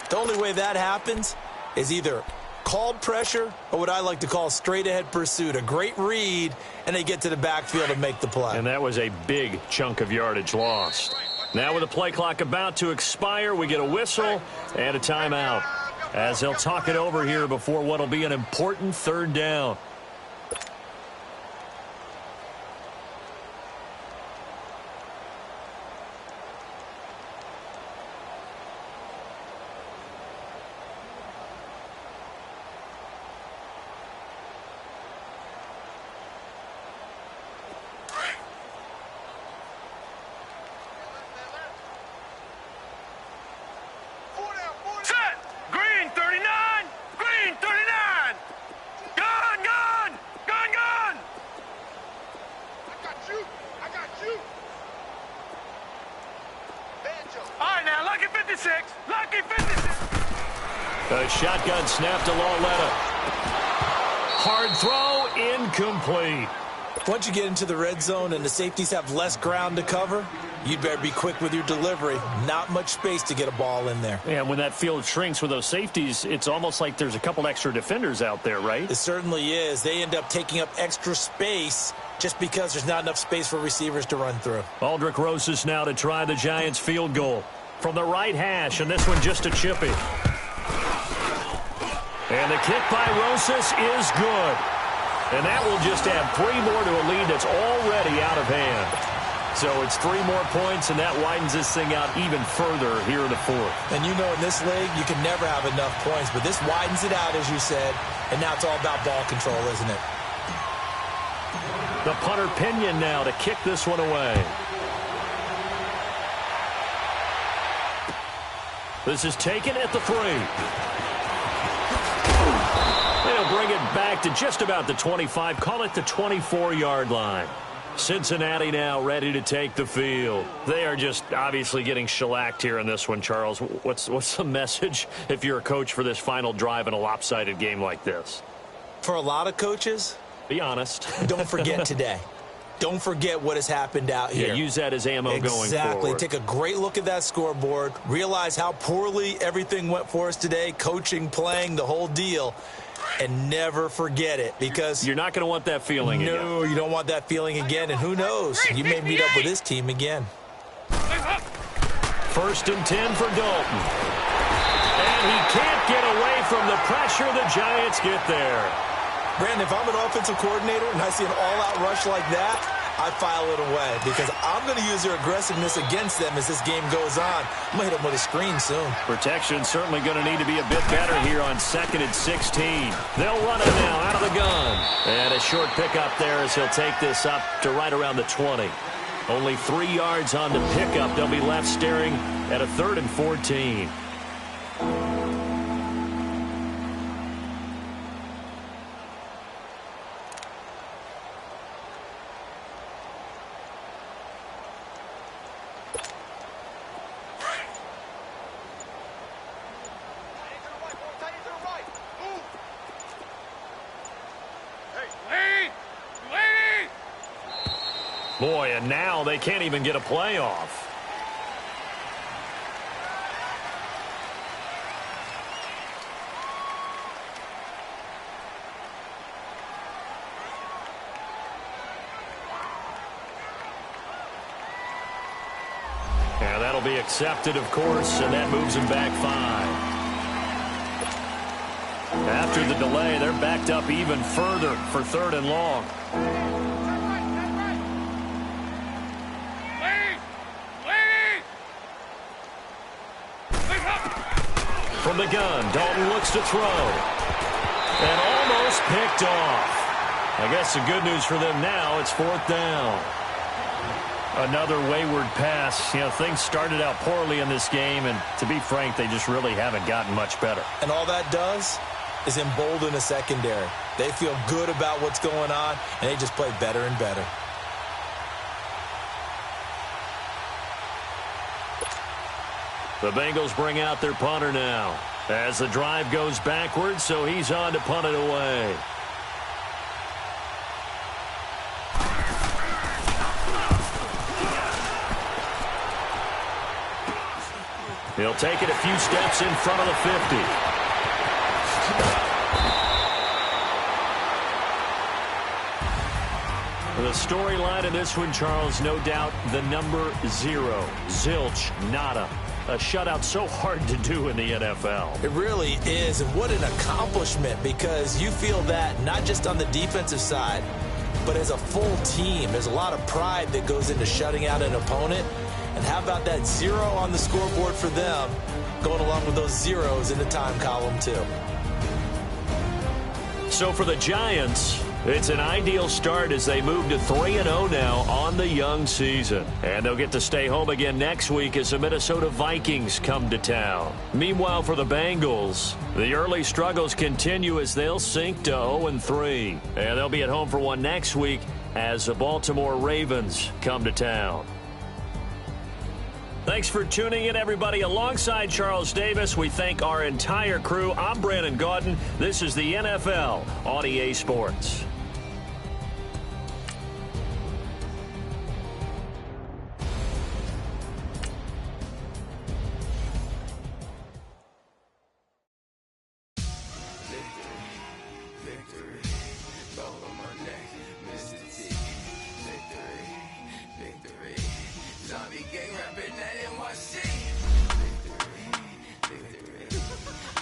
the only way that happens is either called pressure or what I like to call straight-ahead pursuit. A great read, and they get to the backfield and make the play. And that was a big chunk of yardage lost. Now with the play clock about to expire, we get a whistle and a timeout as they'll talk it over here before what will be an important 3rd down. A shotgun snap to Lauletta. Hard throw, incomplete. Once you get into the red zone and the safeties have less ground to cover, you'd better be quick with your delivery. Not much space to get a ball in there. And when that field shrinks with those safeties, it's almost like there's a couple extra defenders out there, right? It certainly is. They end up taking up extra space just because there's not enough space for receivers to run through. Aldrick Rosas now to try the Giants field goal from the right hash, and this one just a chippy. And the kick by Rosas is good. And that will just add 3 more to a lead that's already out of hand. So it's 3 more points, and that widens this thing out even further here in the fourth. And you know, in this league, you can never have enough points, but this widens it out, as you said, and now it's all about ball control, isn't it? The punter Pinion now to kick this one away. This is taken at the 3. They'll bring it back to just about the 25, call it the 24-yard line. Cincinnati now ready to take the field. They are just obviously getting shellacked here in this one, Charles. What's the message if you're a coach for this final drive in a lopsided game like this? For a lot of coaches, be honest. Don't forget today. Don't forget what has happened out here. Yeah, use that as ammo going forward. Exactly. Take a great look at that scoreboard. Realize how poorly everything went for us today. Coaching, playing, the whole deal. And never forget it, because you're not going to want that feeling again. No, you don't want that feeling again. And who knows? You may meet up with this team again. 1st and 10 for Dalton. And he can't get away from the pressure. The Giants get there. Brandon, if I'm an offensive coordinator and I see an all-out rush like that, I file it away, because I'm going to use their aggressiveness against them as this game goes on. I'm going to hit them with a screen soon. Protection certainly going to need to be a bit better here on 2nd and 16. They'll run it now out of the gun. And a short pickup there as he'll take this up to right around the 20. Only 3 yards on the pickup. They'll be left staring at a 3rd and 14. Boy, and now they can't even get a play off. Yeah, that'll be accepted, of course, and that moves him back 5. After the delay, they're backed up even further for 3rd and long. From the gun, Dalton looks to throw. And almost picked off. I guess the good news for them now, it's 4th down. Another wayward pass. You know, things started out poorly in this game, and to be frank, they just really haven't gotten much better. And all that does is embolden the secondary. They feel good about what's going on, and they just play better and better. The Bengals bring out their punter now as the drive goes backwards, so he's on to punt it away. He'll take it a few steps in front of the 50. The storyline in this one, Charles, no doubt the number 0. Zilch, nada. A shutout so hard to do in the NFL. It really is, and what an accomplishment, because you feel that not just on the defensive side, but as a full team. There's a lot of pride that goes into shutting out an opponent. And how about that 0 on the scoreboard for them, going along with those zeros in the time column too. So for the Giants, it's an ideal start as they move to 3-0 now on the young season. And they'll get to stay home again next week as the Minnesota Vikings come to town. Meanwhile, for the Bengals, the early struggles continue as they'll sink to 0-3. And they'll be at home for one next week as the Baltimore Ravens come to town. Thanks for tuning in, everybody. Alongside Charles Davis, we thank our entire crew. I'm Brandon Gaudin. This is the NFL on EA Sports.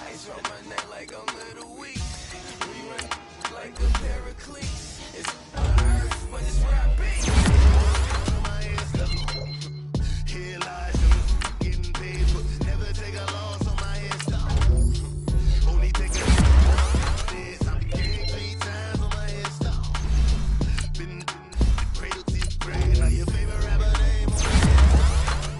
Ice on my neck like I'm little weak. We run like a pair of cleats. It's on earth, but it's where I be. Here lies them getting paid, but never take a loss on my hairstyle. Only take a this. I'm the king 3 times on my hairstyle. Been the cradle to your grave. Now your favorite rapper name on my hairstyle.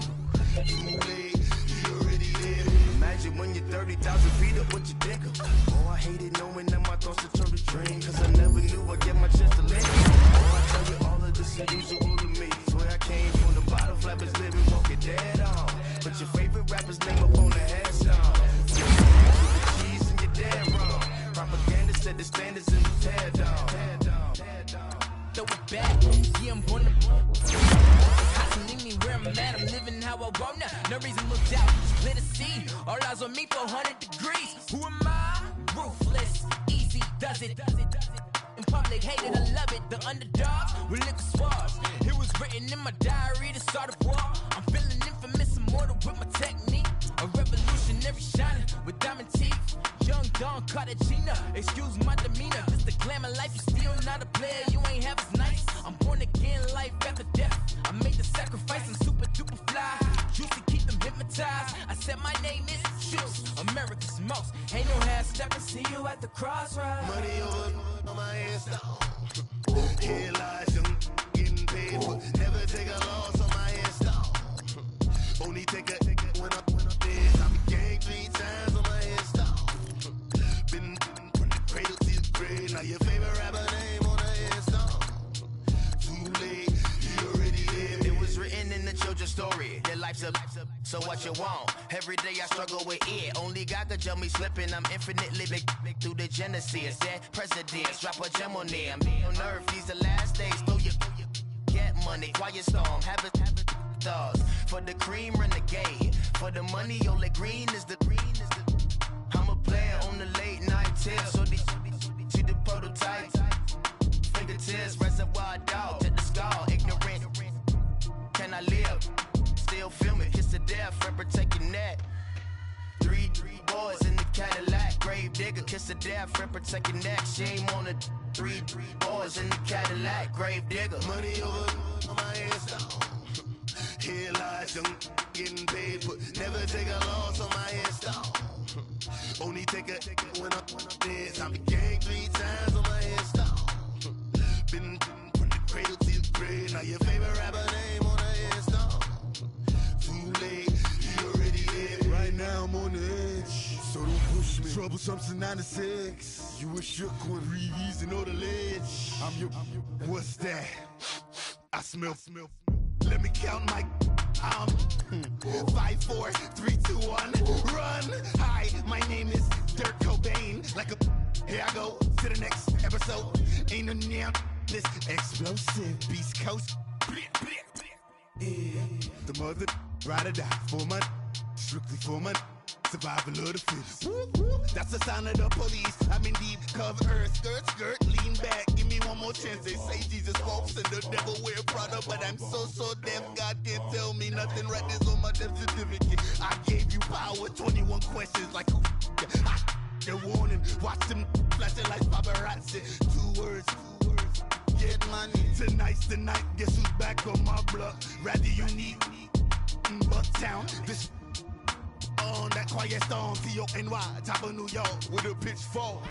Too late, you already there. Imagine when you're 30,000 feet up, what you think of? Oh, I hated knowing that my thoughts would turn to dream, cause I never knew I'd get my chance to live. Oh, I tell you all of this is usual to me. Swear I came from the bottom, flappers living, walking dead on. But your favorite rapper's name up on the headstone. You the cheese and you're dead wrong. Propaganda said the standards in the tear down. Throw it back, yeah, I'm on the leave me where I'm at, I'm living how I want now. No reason look out, clear to see. All eyes on me, 400 degrees. Who am I? Ruthless, easy, does it. In public, hate it, I love it. The underdogs with liquor swabs. It was written in my diary to start a war. I'm feeling infamous, immortal with my technique. A revolutionary shining with diamond teeth. Young Don Cartagena, excuse my demeanor. This the glamour life, you still not a player, you ain't half as nice. I'm born again, life after death. I made the sacrifice, I'm super duper fly. Used to keep them hypnotized. I said my name is Juice, America's most. Ain't no half stepping, see you at the crossroads. Money over on my hairstyle. Here lies them getting paid, but never take a loss on my hairstyle. Only take a when I'm dead. I'm gang 3 times on my hairstyle. Been from the cradle to the grave. Now your favorite rapper name on the hairstyle. Too late, you already there. It was written in the children's story. Their life's up, so what you want? Every day I struggle with it. Only God could jump me slipping. I'm infinitely big through the genesis. Dead presidents, drop a gem on them. On earth, these the last days. Throw your get money, quiet storm, have it stars. For the cream, renegade. For the money, only green is the. I'm a player on the late night tips. So these see the prototype. Fingertips, reservoir dog, to the skull, ignorant. Can I live? Still film it, kiss to death, friend protect your neck. 3 boys in the Cadillac, grave digger, kiss to death, friend protect your neck. Shame on the 3 boys in the Cadillac, grave digger. Money over on my hairstyle. Here lies young, getting paid, but never take a loss on my hairstyle. Only take a when I'm dead. I'm the gang 3 times on my hairstyle. Been from the cradle to the grave. Now your favorite rapper name on the hairstyle. Too late, you already there. Right now I'm on the edge, so don't push me. Troublesome to 9 to 6. You a shook one, Reeves and all the ledge. I'm your. What's that? I smell. Let me count my. 5, 4, 3, 2, 1, run. Hi, my name is Dirk Cobain. Like a. Here I go to the next episode. Ain't no damn this explosive Beast Coast. Yeah. The mother ride or die for my. Strictly for my. Survival of the fittest. That's the sign of the police. I'm indeed cover earth, skirt, lean back. Give me one more chance. They say Jesus walks and the devil wear Prada, but I'm so deaf. God can't tell me nothing. Right there's on my death certificate. I gave you power. 21 questions like who? They're warning. Watch them flashing like paparazzi. 2 words. Get money. Tonight's the night. Guess who's back on my block? Rather unique. Bucktown. This. On that quiet storm, T-O-N-Y, top of New York, with a pitchfork.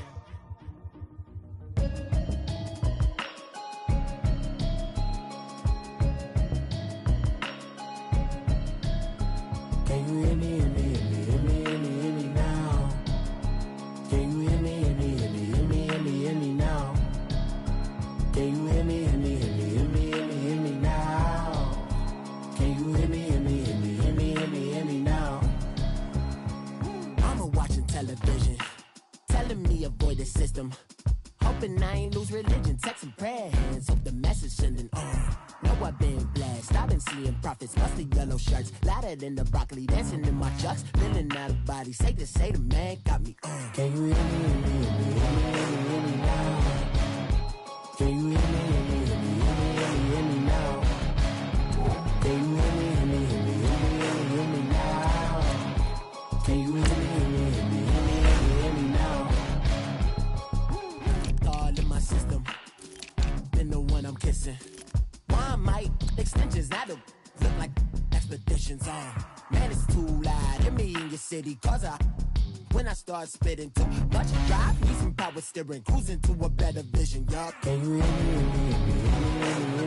Can you hear me, hear me, hear me, hear me, hear me, hear me now? Can you hear me, hear me, hear me, hear me, hear me, hear me now? Can you hear me, hear me, hear me, hear me, hear me, hear me now? Can you hear me, hear me, hear me, hear me, hear me, hear me now? Watching television, telling me avoid the system. Hoping I ain't lose religion, texting prayer hands, hope the message sending on. Know I've been blessed, I've been seeing prophets, mostly yellow shirts, louder than the broccoli, dancing in my chucks, feeling out of body, say the man got me on. Can you hear me, hear me, hear me, hear me, hear me, hear me now? Can you hear me, hear me, hear me, hear me, hear me, hear me now? Can you hear me, hear me, hear me, hear me, hear me, hear me now? Can you hear me, hear me, hear me, hear me, hear me, hear me now? All in my system, city, cause when I start spitting too much drive, need some power steering, cruising to a better vision, y'all. Can you hear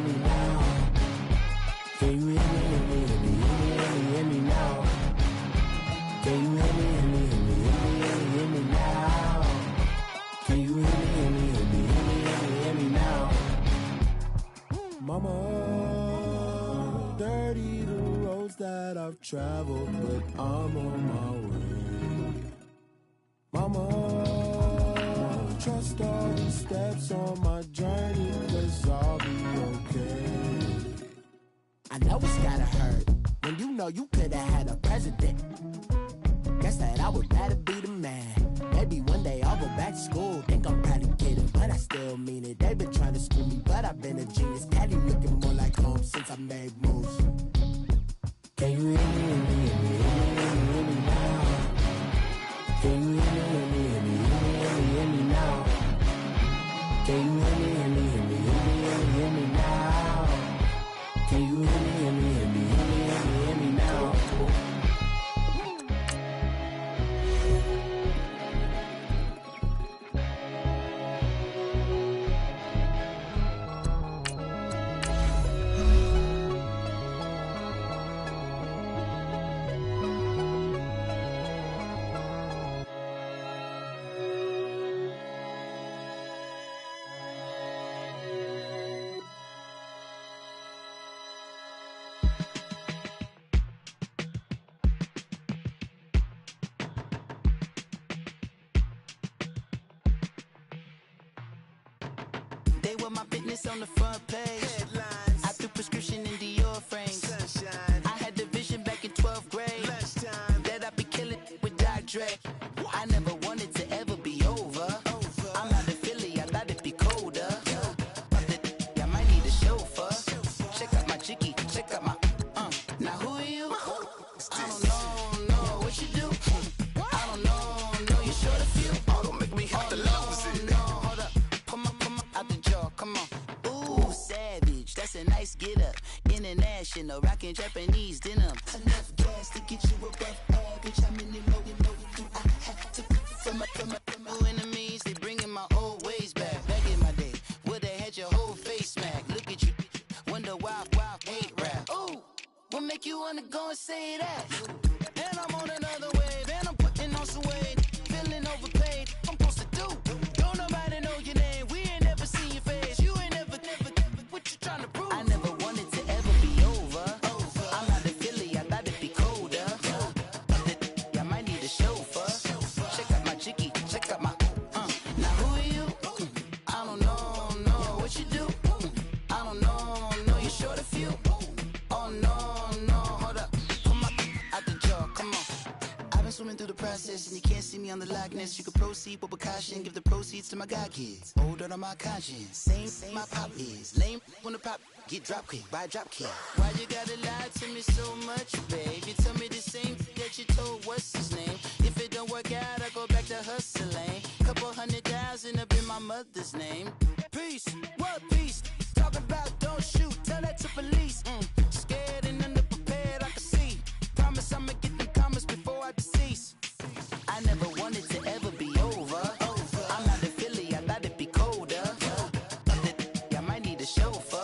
me now? Can you hear me now? Can you hear me now? Can you hear me now? Mama, dirty the roads that I've traveled, but I'm on my way. Mama, trust all the steps on my journey, 'cause I'll be okay. I know it's gotta hurt when you know you could've had a president. Guess that I would rather be the man. Maybe one day I'll go back to school. Think I'm probably kidding, but I still mean it. They've been trying to school me, but I've been a genius. Daddy looking more like home since I made moves. Can you hear me now? Can you hear me now? Can you hear me now? Can you hear me now? They were my business on the front page. Headlines. I threw prescription in Dior frames. Sunshine. I had the vision back in 12th grade. Lunchtime. That I'd be killing with Dr. Dre. I never wanted to ever be over. I'm out of Philly, I thought it'd be colder. I might need a chauffeur. Check out my chicky, check out my Now who are you? I don't know what you do. I don't know you're short a few. Oh, don't make me have to lose it. No, hold up. Pull my out the jaw, come on. Ooh, savage, that's a nice get up. International, rockin' Japanese denim. Enough gas to get you above average. How many more you know do I have to from my enemies? They bringing my old ways back. Back in my day, where they had your whole face smacked. Look at you, wonder why hate rap. Ooh, what make you wanna go and say that? And I'm on another wave, and I'm putting on some weight. Feeling overpaid, I'm supposed to do. Don't nobody know your name, we ain't never seen your face. You ain't never, what you trying to prove? I never wanted to ever be over. I'm out of Philly, I thought it'd be colder. I might need a chauffeur. Check out my chicky, check out my Now who are you? I don't know what you do. I don't know you're short a few. Oh no, hold up. Pull my out the jaw, come on. I've been swimming through the process and you can't see me on the Loch Ness. You can proceed with precaution, give the proceeds to my god kids. Older on my conscience, same my pop is. Lame when the pop get drop kick, buy drop kick. Why you gotta lie to me so much, babe? You tell me the same that you told what's his name. If it don't work out, I go back to hustling. Couple 100,000 up in my mother's name. Peace, what peace? Talk about don't shoot, tell that to police. Scared and underprepared, I can see. Promise I'ma get them comments before I decease. I never wanted to ever be over. I'm out of Philly, I thought it'd be colder. I might need a chauffeur.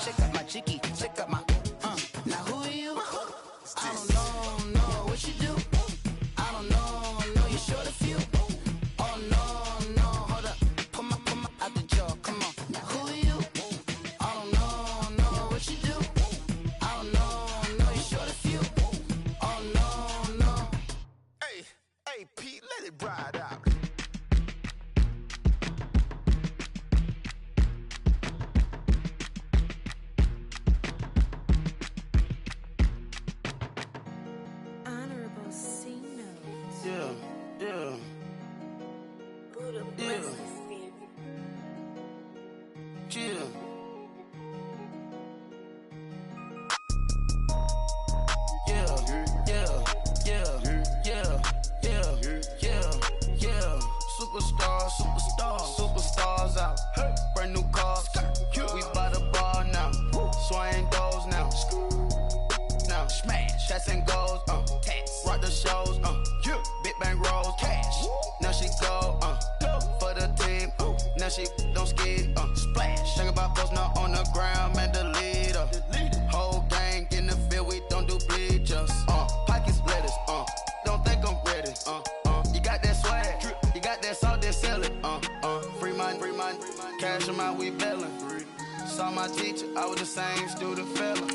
Check out my chicky, check out my Now who are you? I don't know what you do. I don't know you're short a few. Oh no, hold up. Pull my out the jaw, come on. Now who are you? I don't know what you do. I don't know you're short a few. Oh no. Hey, Pete, let it ride out. Honorable C notes. Yeah. Buddha Yeah. blessings. Chill. Yeah. Superstars out. Brand new cars. We by the bar now. Swaying doors now. Smash. Shots and goals. Rock the shows. Now she don't skid, splash. Think about posting up on the ground, man, delete her. Whole gang in the field, we don't do bleachers. Pockets lettuce, don't think I'm ready. You got that swag, you got that salt, then sell it. Free mind, cash them out, we bellin'. Saw my teacher, I was the same student fella.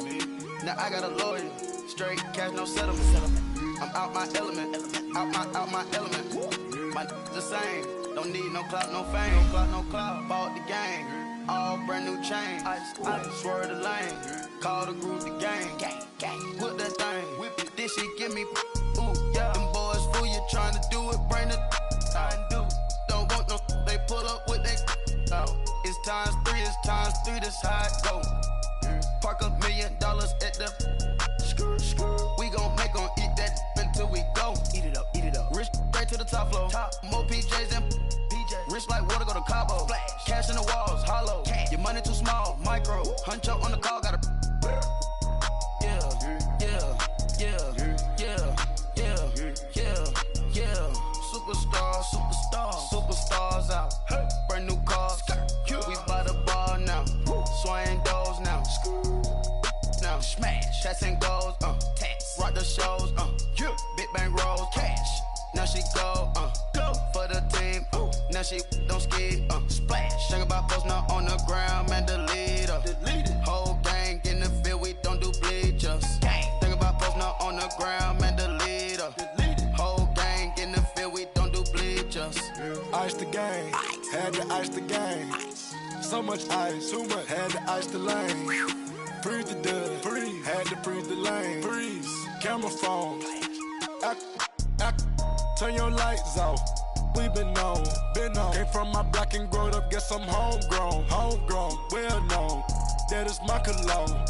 Now I got a lawyer, straight cash, no settlement. I'm out my element, out my element. My the same, don't need no clout, no fame. No clout, bought the game, all brand new chain. Ice, swerve the lane, call the group the gang. Whip that thing, whip it, this shit give me, ooh, yeah. Them boys fool you trying to do it, bring the don't want no, they pull up with that out. It's times three, this how it go. Park $1 million at the we gon' make 'em eat that until we go. Eat it up. Rich straight to the top floor. More PJs and rich like water, go to Cabo. Flash. Cash in the walls, hollow. Your money too small, micro. Huncho on the call, got a Superstars out. Brand new cars. We by the bar now. Swaying doors now. Smash. Chats and goals. Tax. Rock the shows. Big bang rolls. Cash. Now she go. For the team. Now she don't skid. Splash. Think about posting up on the ground, man, delete her. Whole gang in the field, we don't do bleachers. Think about posting up on the ground, man, delete her. Whole gang in the field, we don't do bleachers. Ice the game, had to ice the game. So much ice, too much, had to ice the lane. Freeze the dub, freeze, had to freeze the lane. Freeze, camera phone, turn your lights off. We been on. Came from my block and growed up, guess I'm homegrown, well known. That is my cologne.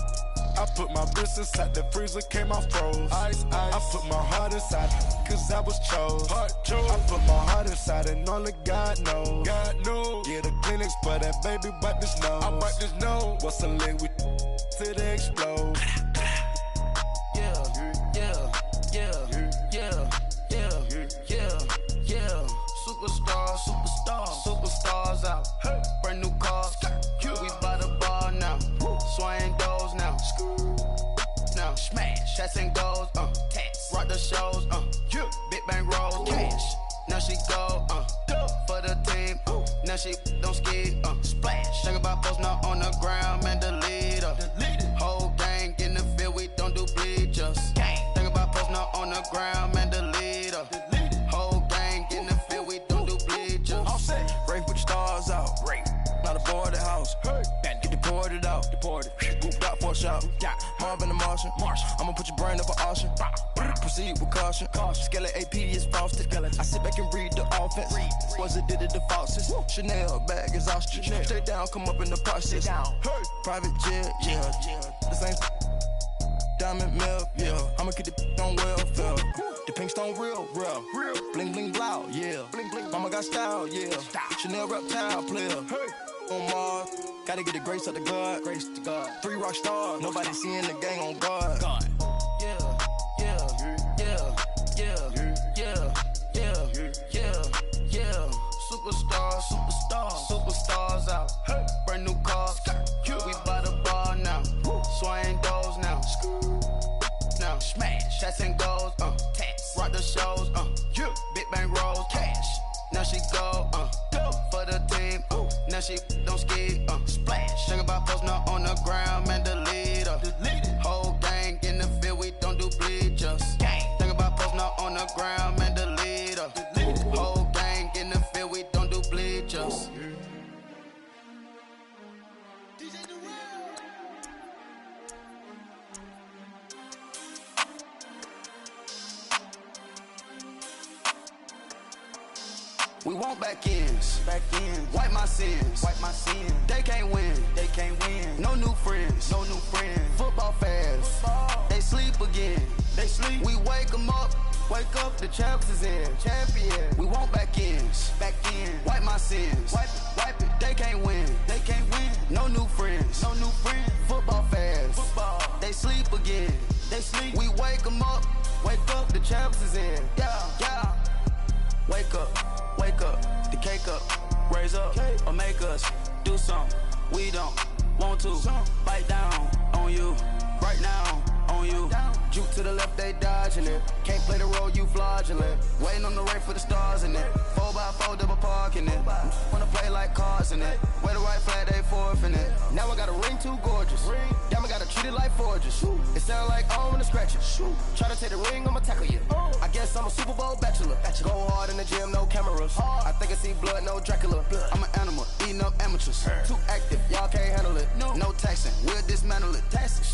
I put my wrist inside the freezer, came off froze. Ice. I put my heart inside, cause I was chose. I put my heart inside and only God knows. Yeah, the clinics, but that baby wipe this nose. I wipe this nose. What's a link with till they explode? Superstars out. Brand new cars. We by the bar now. Swaying doors now. Smash. Chats and goals. Tax. Rock the shows. Big bang rolls. Cash. Now she go. For the team. Now she don't skid. Splash. Think about posting up on the ground, man, delete her. Whole gang in the field, we don't do bleachers. Think about posting up on the ground, man, delete her. Whole gang in the field, we don't do bleachers. All set. Rafe with the stars out. Not aboard the house. Get deported out. Moved out for a shot. Marvin the Martian. I'ma put your brain up for auction. Proceed with caution. Skeleton AP is frosted. I sit back and read the offense. Was it did it the faucets? Chanel bag is ostrich. Stay down, come up in the process. Private jet, yeah. The same diamond milk, yeah. I'ma keep the on welfare. The pink stone real. Bling bling blow, yeah. Mama got style, yeah. Chanel reptile player. On Mars, gotta get the grace of the God. 3 rock stars, nobody seeing the gang on guard. Superstars out. Brand new cars. We by the bar now. Swaying doors now. Smash. Chats and goals. Tax. Rock the shows. Big bang rolls. Cash. Now she go. For the team. Now she don't skid. Splash. Think about posting up on the ground, man, delete her. Whole gang in the field, we don't do bleachers. Think about posting up on the ground, man, delete her. Whole gang in the field, we don't do bleachers. We want back ends. Wipe my sins. They can't win. No new friends. Football fans. They sleep again. We wake them up. Wake up, the champs is in. Champion. We want back ends. Wipe my sins. Wipe it. They can't win. No new friends. Football fans. They sleep again. We wake them up. Wake up, the champs is in. Yeah. Wake up, the cake up. raise up, or make us do something we don't want to. Bite down on you, right now on you. Juke to the left, they dodging it. Can't play the role, you fraudulent. Waiting on the race for the stars in it. 4x4 double parking it. Wanna play like cars in it. Wear the right flag, they forfeiting it. Now I got a ring too gorgeous. Damn, I gotta treat it like forges. It sound like I'm in a scratcher. Try to take the ring, I'ma tackle you. I guess I'm a Super Bowl bachelor. Go hard in the gym, no cameras. I think I see blood, no Dracula. I'm an animal, eating up amateurs. Too active, y'all can't handle it. No taxing, we'll dismantle it.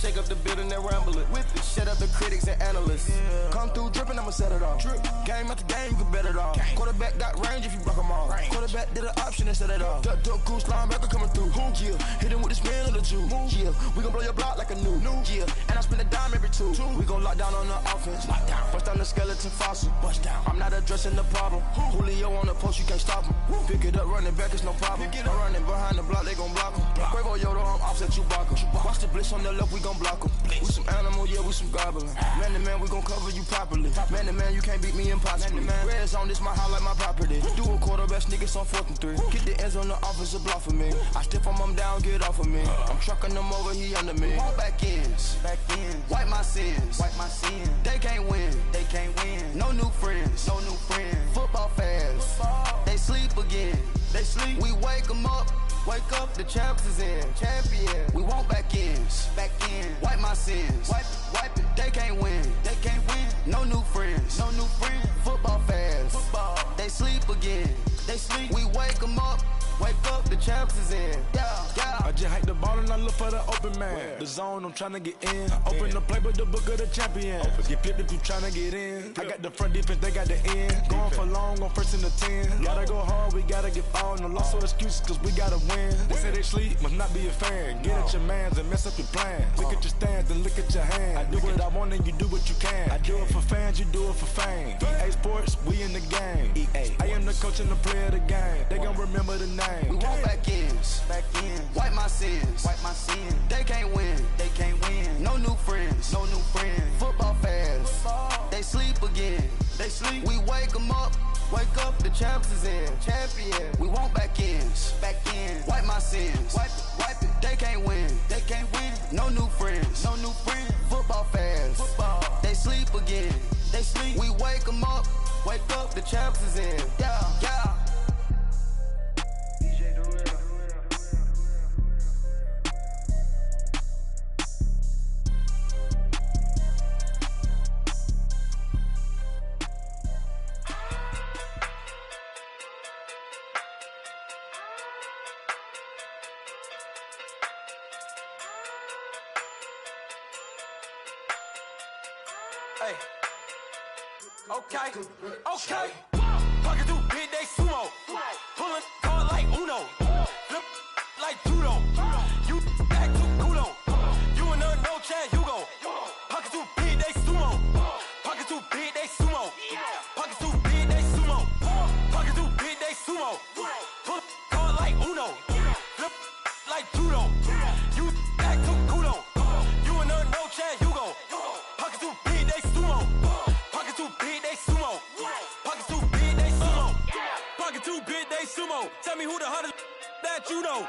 Shake up the building and ramble it. Shut up the critics and analysts. Come through dripping, I'ma set it off. Game after game, you can bet it off. Quarterback got range if you block them all. Quarterback did an option and set it off. Duck goose linebacker coming through. Yeah, hit him with the spin of the Jew. Yeah, we gon' blow your block like a new. Yeah, and I spend a dime every two. We gon' lock down on the offense. Bust down the skeleton fossil. Bust down. I'm not addressing the problem. Julio on the post, you can't stop him. Pick it up, running back, it's no problem. I'm running behind the block, they gon' block him. Quavo Yoda, I'm offset Chewbacca. Watch the blitz on the left, we gon' block him. We some animal, yeah, we some goblin. Man to man, we gon' cover you properly. Man to man, you can't beat me impossibly. Red zone, this my highlight, my property. Do a quarterback, niggas on 4th and 3. Get the ends on the offensive block for me. I stiff him down, get off of me. I'm trucking them over, he under me. All back ends, wipe my sins, They can't win, No new friends, Football fans, they sleep again. We wake them up. Wake up, the champs is in. Champion. We want back ends. Wipe my sins. Wipe it. They can't win. No new friends. Football fans. They sleep again. We wake them up. Wake up, the champs is in. Yeah. I just hike the ball and I look for the open man. The zone, I'm trying to get in. Open the playbook, the book of the champion. Get flipped if you trying to get in. I got the front defense, they got the end. Going for long, on 1st and the 10. Gotta go hard, we gotta get all. No loss or excuses, cause we gotta win. They say they sleep, must not be a fan. Get at your mans and mess up your plans. Look at your stands and look at your hands. I do what I want and you do what you can. I do it for fans, you do it for fame. EA Sports, we in the game. I am the coach and the player of the game. They gon' remember the name. We want back ends. Wipe my sins. They can't win. No new friends. Football fans. They sleep again. We wake them up. Wake up, the champs is in. Champion. We want back ends. Wipe my sins. Wipe it. They can't win. No new friends. Football fans. They sleep again. We wake them up. Wake up, the champs is in. Yeah. Hey. Okay. Pocket through big, they sumo. Pulling card like Uno. Flip like judo. You back to kudo. You and no Chad Hugo. Pocket through big, they sumo. Pocket through big, they sumo. Pocket through big, they sumo. Pocket through big, they sumo. Pull card like Uno. Flip like judo. You back to kudo. You and no Chad Hugo. Pocket through big, they sumo. Pocket too big, they sumo. Pocket too big, they sumo. Pocket too big, they sumo. Tell me who the hottest that you know.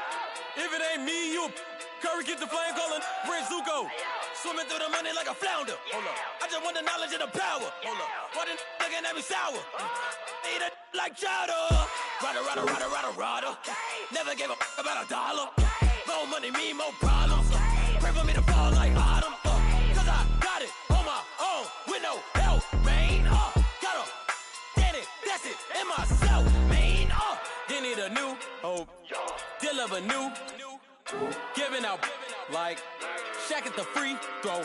If it ain't me, you Curry get the flame calling Prince Zuko. Swimming through the money like a flounder. Hold up. I just want the knowledge and the power. Hold up. Why the looking at me sour? Eat it like chowder. Rada. Never gave a about $1. More money, me, more problems. Pray for me to fall like autumn. Cause I got it on my own with no help, man. Gotta get it, that's it, in myself, man. They need a new hope, deliver new, giving out like Shaq at the free throw.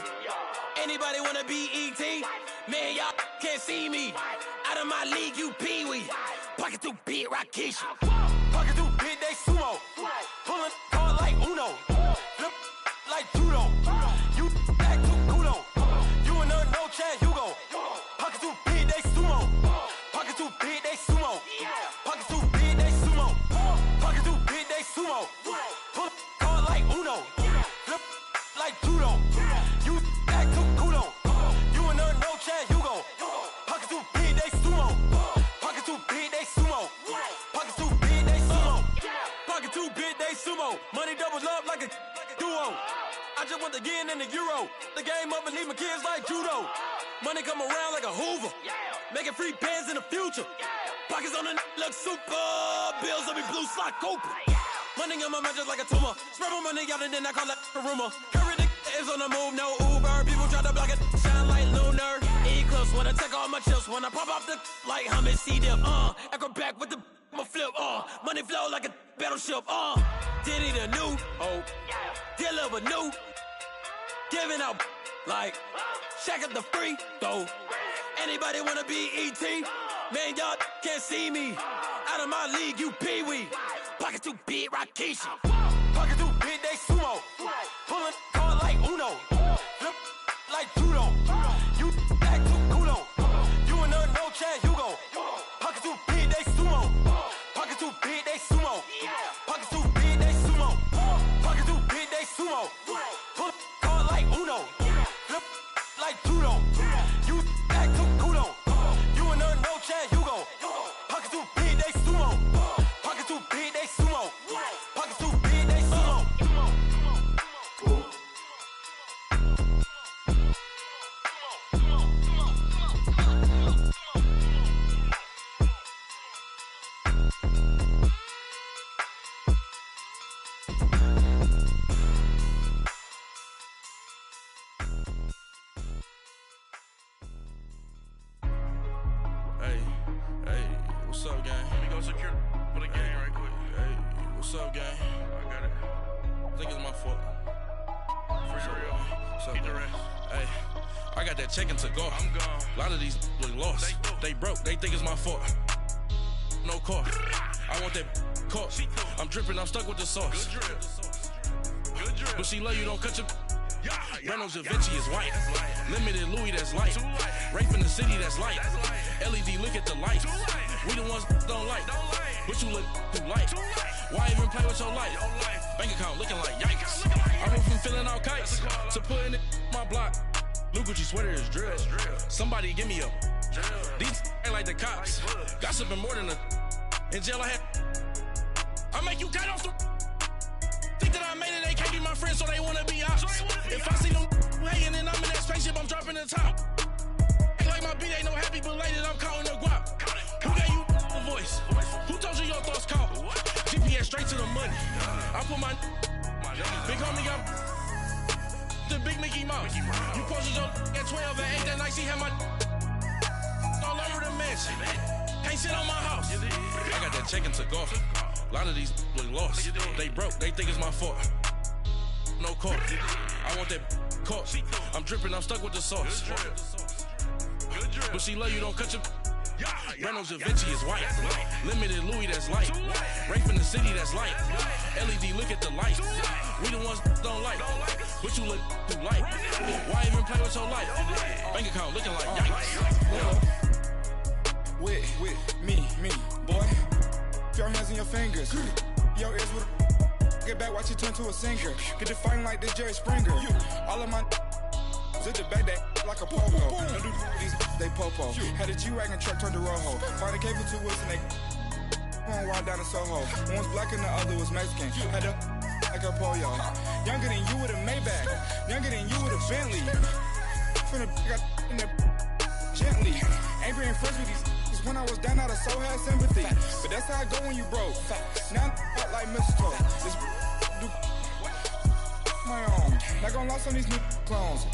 Anybody wanna be E.T.? Man, y'all can't see me. Out of my league, you pee-wee. Pocket too big, Rakisha. Pocket too big, they sumo. Pulling card like Uno. Flip like judo. You back to kudo. You and no Chad Hugo. Pocket too big, they sumo. Pocket too big, they sumo. Pocket too big, they sumo. Pocket too big, they sumo. Pull card like Uno. Flip like judo. You back to kudo. You and no Chad Hugo. Pocket too big, they sumo. Pocket too big, they sumo. Pocket too big, they sumo. duo. Money doubles up like a duo. I just want the yen and the euro. The game up and leave my kids like judo. Money come around like a Hoover. Making free bands in the future. Pockets on the look super. Bills on me blue slot Cooper. Money on my mind just like a tumor. Spread my money out and then I call it a rumor. Curry the is on the move, no Uber. People try to block it, shine like lunar. Eclipse when I take all my chips. When I pop off the like hummus, C-dip. Acrobat with the flip. Money flow like a battleship. Diddy the new. Deliver new. Giving out like Shaq at the free throw. Anybody wanna be E.T.? Man, y'all can't see me. Out of my league, you pee-wee. Pocket too big, Rakishi. Pocket too big, they sumo. Pulling card like Uno. Flip like judo. You act too kudo. You and her, no Chad Hugo. Pocket too big, they sumo. Pocket too big, they sumo. Pocket too big, they sumo. Pocket too big, they sumo. Pull card like Uno. Flip like judo. You act too kudo. You and her, no Chad Hugo. Pocket too big, they sumo. Pocket too big, they sumo. Pocket too big, they sumo. Hey, what's up, gang? Let me go secure for the game right quick. Hey, what's up, gang? I got it. I think it's my fault. For real. What's up, the rest. Hey, I got that chicken to go. I'm gone. A lot of these look lost. They broke. They think it's my fault. No car. I want that caught. I'm dripping. I'm stuck with the sauce. Good drip. But she love you. Don't cut your. Reynolds Da Vinci is white. Limited Louis, that's light. Rape in the city, that's light. LED, look at the lights. We the ones don't like. But you look too light. Why even play with your life? Bank account looking like yikes. I went from filling out kites to putting it my block. Blue Gucci sweater is drill. Somebody give me a. These ain't like the cops. Gossiping more than a. In jail I had. I make you cut off the. Think that I made it, they can't be my friends, so they wanna be ops. If I see them hating and I'm in that spaceship, I'm dropping the top. Ain't like my beat ain't no happy belated, I'm counting the guap. Who gave you the voice? Who told you your thoughts count? GPS straight to the money. I put my big homie got the big Mickey Mouse. You posted your at 12 and 8 that night, she had my all over the mansion. Can't sit on my house. I got that chicken to go. A lot of these look lost. They broke, they think it's my fault. No car. I want that caught. I'm dripping, I'm stuck with the sauce. But she love you, don't cut your. Reynolds Da Vinci is white. Limited Louis, that's light. Rape in the city, that's light. LED, look at the lights. We the ones don't like. But you look too light. Why even play with your life? Bank account looking like yikes. With me, boy. Your hands and your fingers. Your ears with a. Get back, watch you turn to a singer. Get to fighting like this Jerry Springer. All of my. Zip the back that like a pogo. Don't do these, they popo. Had a G-Wagon truck turned to Rojo. Find a cable to woods and they. One wild down in Soho. One was black and the other was Mexican. Had a. Like a pollo. Younger than you with a Maybach. Younger than you with a Bentley. From the. Got in the. Gently. Angry and friends with these. When I was down out of so had sympathy. But that's how I go when you broke. Now I'm like mistletoe. This do my own. Not gonna lost on these new clones.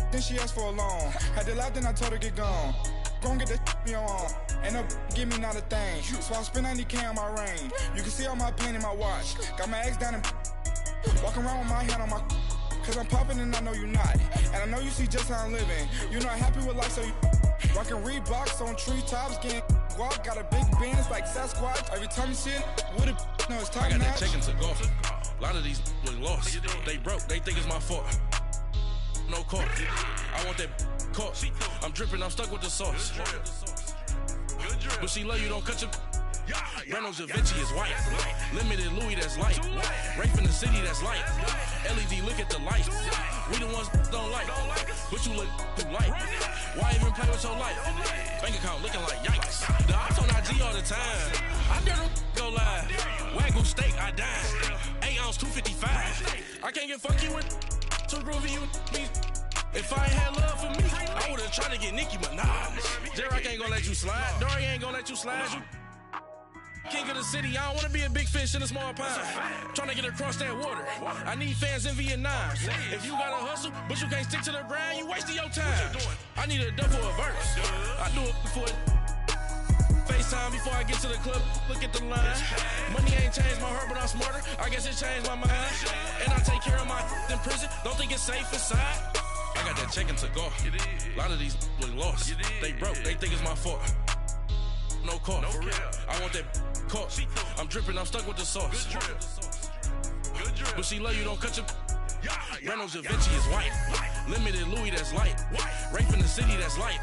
Then she asked for a loan. Had to laugh, then I told her get gone. Gon' get that me on. Ain't no give me not a thing. So I spend 90K on my ring. You can see all my pain in my watch. Got my ex down and walking around with my hand on my. Cause I'm popping and I know you not. And I know you see just how I'm living. You're not happy with life, so you. Rockin' Reeboks on treetops, getting guap, got a big Benz like Sasquatch. Every time you see it, with it, no, it's time. I got that chicken to go. A lot of these look lost. They broke, they think it's my fault. No car. I want that caught. I'm dripping, I'm stuck with the sauce. But she love you, don't cut your. Reynolds Da Vinci is white. Limited Louis, that's light. Rape in the city, that's light. LED, look at the lights. We the ones don't like. But you look too light. Why even play with your life? Bank account looking like yikes. The ops on IG all the time. I dare them go live. Wagyu steak, I dine. 8 pounds, 255. I can't get funky with too groovy you me. If I ain't had love for me, I would've tried to get Nicki Minaj. J-Rock ain't gonna let you slide. Dory ain't gonna let you slide. You king of the city, I don't wanna be a big fish in a small pond. Trying to get across that water. I need fans in Vietnam. If you gotta hustle, but you can't stick to the grind, you wasting your time. I need a dub for a verse. I do it for FaceTime before I get to the club, look at the line. Money ain't changed my heart, but I'm smarter. I guess it changed my mind. And I take care of my in prison. Don't think it's safe inside. I got that check to go. A lot of these look lost. They broke, they think it's my fault. No call. I want that caught. I'm dripping, I'm stuck with the sauce. But she love you, don't cut your. Reynolds Da Vinci is white. Limited Louis, that's light. Rape in the city, that's light.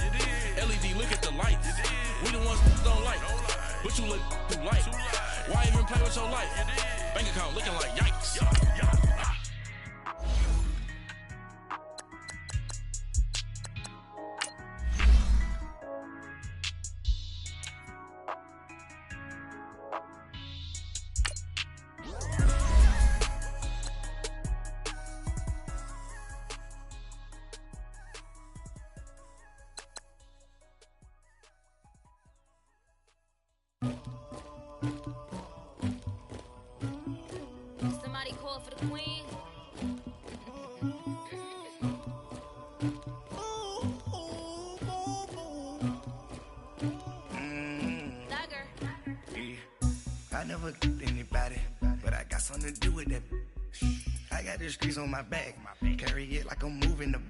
LED, look at the lights. We the ones that don't like. But you look too light. Why even play with your life? Bank account looking like yikes. Somebody call for the queen. I never killed anybody, but I got something to do with that. I got the streets on my back, carry it like I'm moving the.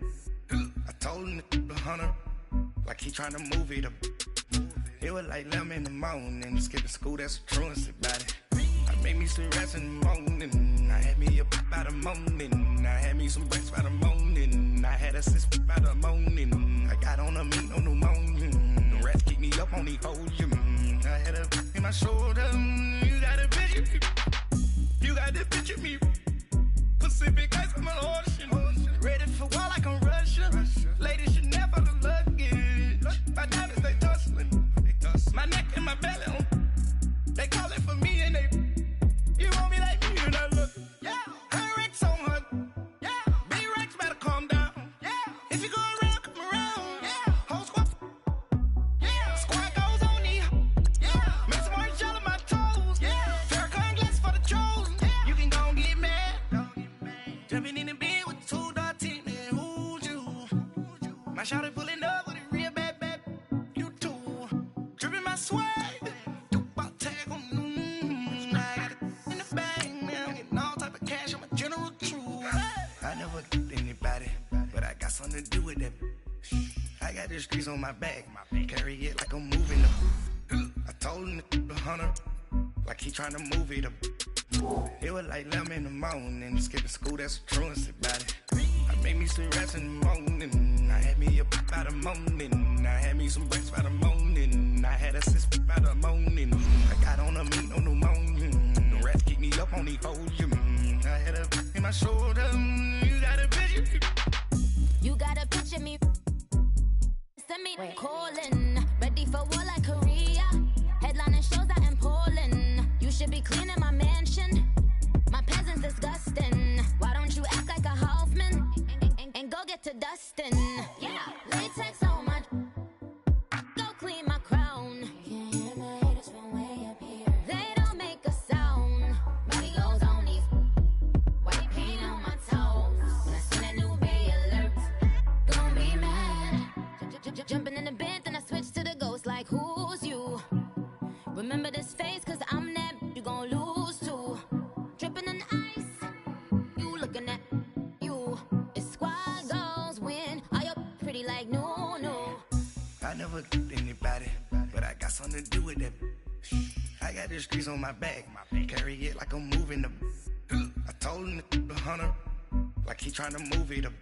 I told him the hunter, like he trying to move it up. It was like 11 in the morning, skipping school, that's a truancy about it. I made me some rats in the morning, I had me a pop by the morning, I had me some breaks by the morning, I had a sis by the morning, I got on a meat on the morning, the rats keep me up on the podium, I had a in my shoulder, you got a picture, you got the picture me, Pacific ice on my ocean, ready for war like I'm Russia, ladies should never look luggage, my diamonds they tussling, my neck and my belly on, they call it for me and they, you want me like me and I look, yeah, her Rex on her, yeah, B-Rex better calm down, yeah, if you go around, come around, yeah, whole squad, yeah, squad goes on me, yeah, make some orange gel on my toes, yeah, Farrakhan glass for the trolls, yeah, you can go and get mad, jumping in the bed with 2 dark teeth, man, who's you, my shawty pulling up with a real bad, you too, dripping my swag, I never killed anybody, but I got something to do with that. I got the streets on my back, carry it like I'm moving the. I told him the hunter, like he trying to move it up. It was like 11 in the morning, skipping school, that's a truancy about it. I made me some rats in the morning, I had me a pop by the morning, I had me some breaks by the morning, I had a sis by the morning, I got on a meat on the morning, the rats keep me up on the podium, I had a in my shoulder, you got a picture. You got a picture me. Send me calling, ready for war like Korea. Headlining shows out in Poland. You should be cleaning my mansion. My peasants disgusting. Why don't you act like a Hoffman and go get to dustin'? Yeah, latex on my. Go clean my crown. You can hear my haters from way up here. They don't make a sound. Body goes on these. White paint on my toes. When I see that new Bay alert, gon' be mad. Jumping in the bed, then I switch to the ghost like who's you? Remember this face, cause I'm that you gon' lose too. Dripping in ice, you looking at you. It's squad goals win. Are you pretty like no? I never killed anybody, but I got something to do with that. I got the streets on my back, carry it like I'm moving the. I told him the hunter, like he trying to move it up.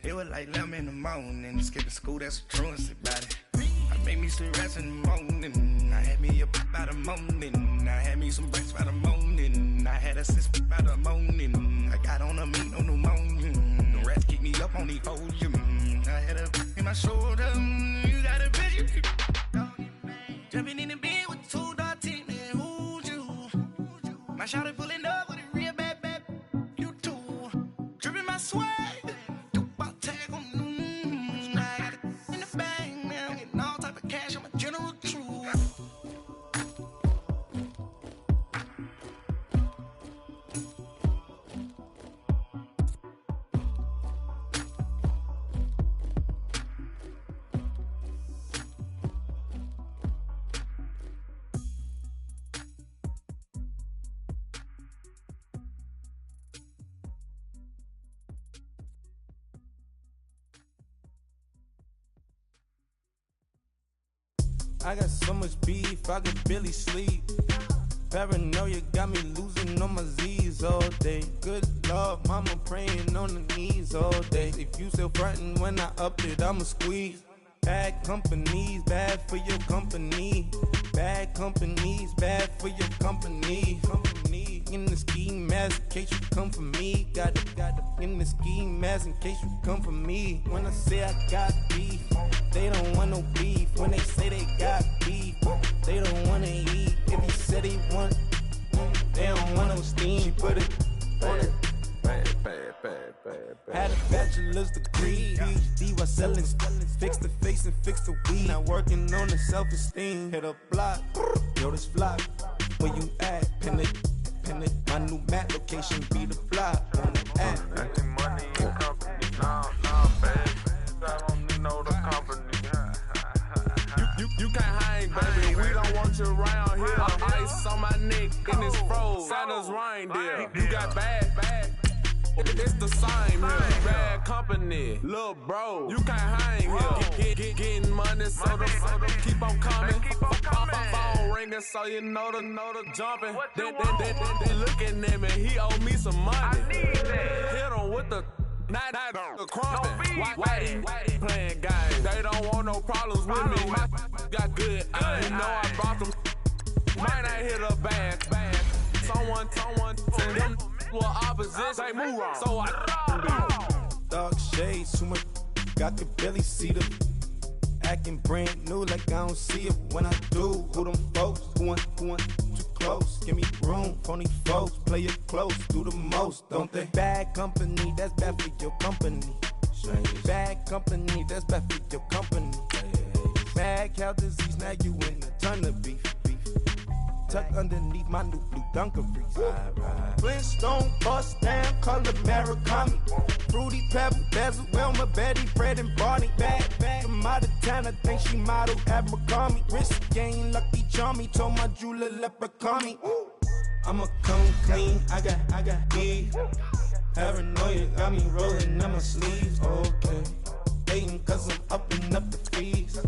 It was like 11 in the morning, skipping school, that's a truancy about it. I made me some rats in the morning, I had me a pop by the morning, I had me some breaks by the morning, I had a sis by the morning, I got on a meat on the morning, the rats keep me up on the podium, I had a in my shoulder, you got a picture. Jumping in the bed with 2 dark teeth, man, who's you? My shawty pulling up with a real bad. I got so much beef, I could barely sleep. Paranoia got me losing on my Z's all day. Good Lord, mama praying on the knees all day. If you still frontin' when I up it, I'ma squeeze. Bad companies, bad for your company. Bad companies, bad for your company. Company in the ski mask in case you come for me. Got it in the ski mask in case you come for me. When I say I got beef, they don't want no beef. When they say they got beef, they don't wanna eat. If he said he want, they don't want no steam. She put it on it. Bad. Had a bachelor's degree, PhD while selling. Fix the face and fix the weed. Now working on the self-esteem. Hit a block, yo this flock. Where you at? Pin it. My new map location be the block on the app. Making money in company, nah, baby. I don't know the company. You can't hang, baby. We don't want you around here. Ice on my neck in this froze. Santa's reindeer. You got bad. It's the same here. Bad company, little bro. You can't hang here. Getting money, so the keep on coming. Phone ringing, so you know the jumping. They looking at me. He owe me some money. Hit him with the the crumping. Why playing games? They don't want no problems with me. My got good aim. You know I brought them. Might not hit a bad. Someone send them well opposition. They move wrong. So I dark shades, too much. I could barely see them. Acting brand new like I don't see it when I do. Who them folks? Who want too close? Give me room, phony folks. Play it close, do the most, don't they? Bad company, that's bad for your company. Bad company, that's bad for your company. Mad cow disease, now you in a ton of beef. Tuck underneath my new blue Dunkaroos. Flintstone bust down, color Murakami. Fruity Pebble, Basil, Wilma, Betty, Fred, and Barney. Bad from out of town, I think she modeled at McCarmy. Wrist game, lucky charmy, told my jeweler leprechaun me. I'ma come clean, I got beef. Paranoia got me rolling on my sleeves, okay. Hating cause I'm upping up the fees.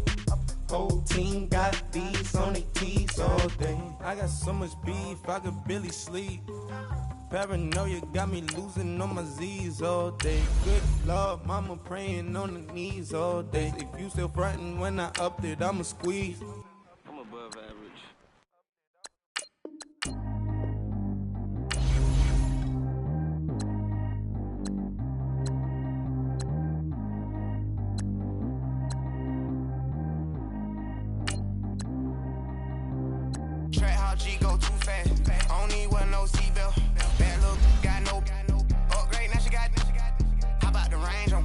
Whole team got these on their teeth all day. I got so much beef, I could barely sleep. Paranoia got me losing on my Z's all day. Good Lord, mama praying on the knees all day. If you still frontin' when I upped it, I'ma squeeze. I'm above average. Track how G go too fast. I don't need one no seatbelt. Bad look, got no upgrade. Now she got. How about the range on?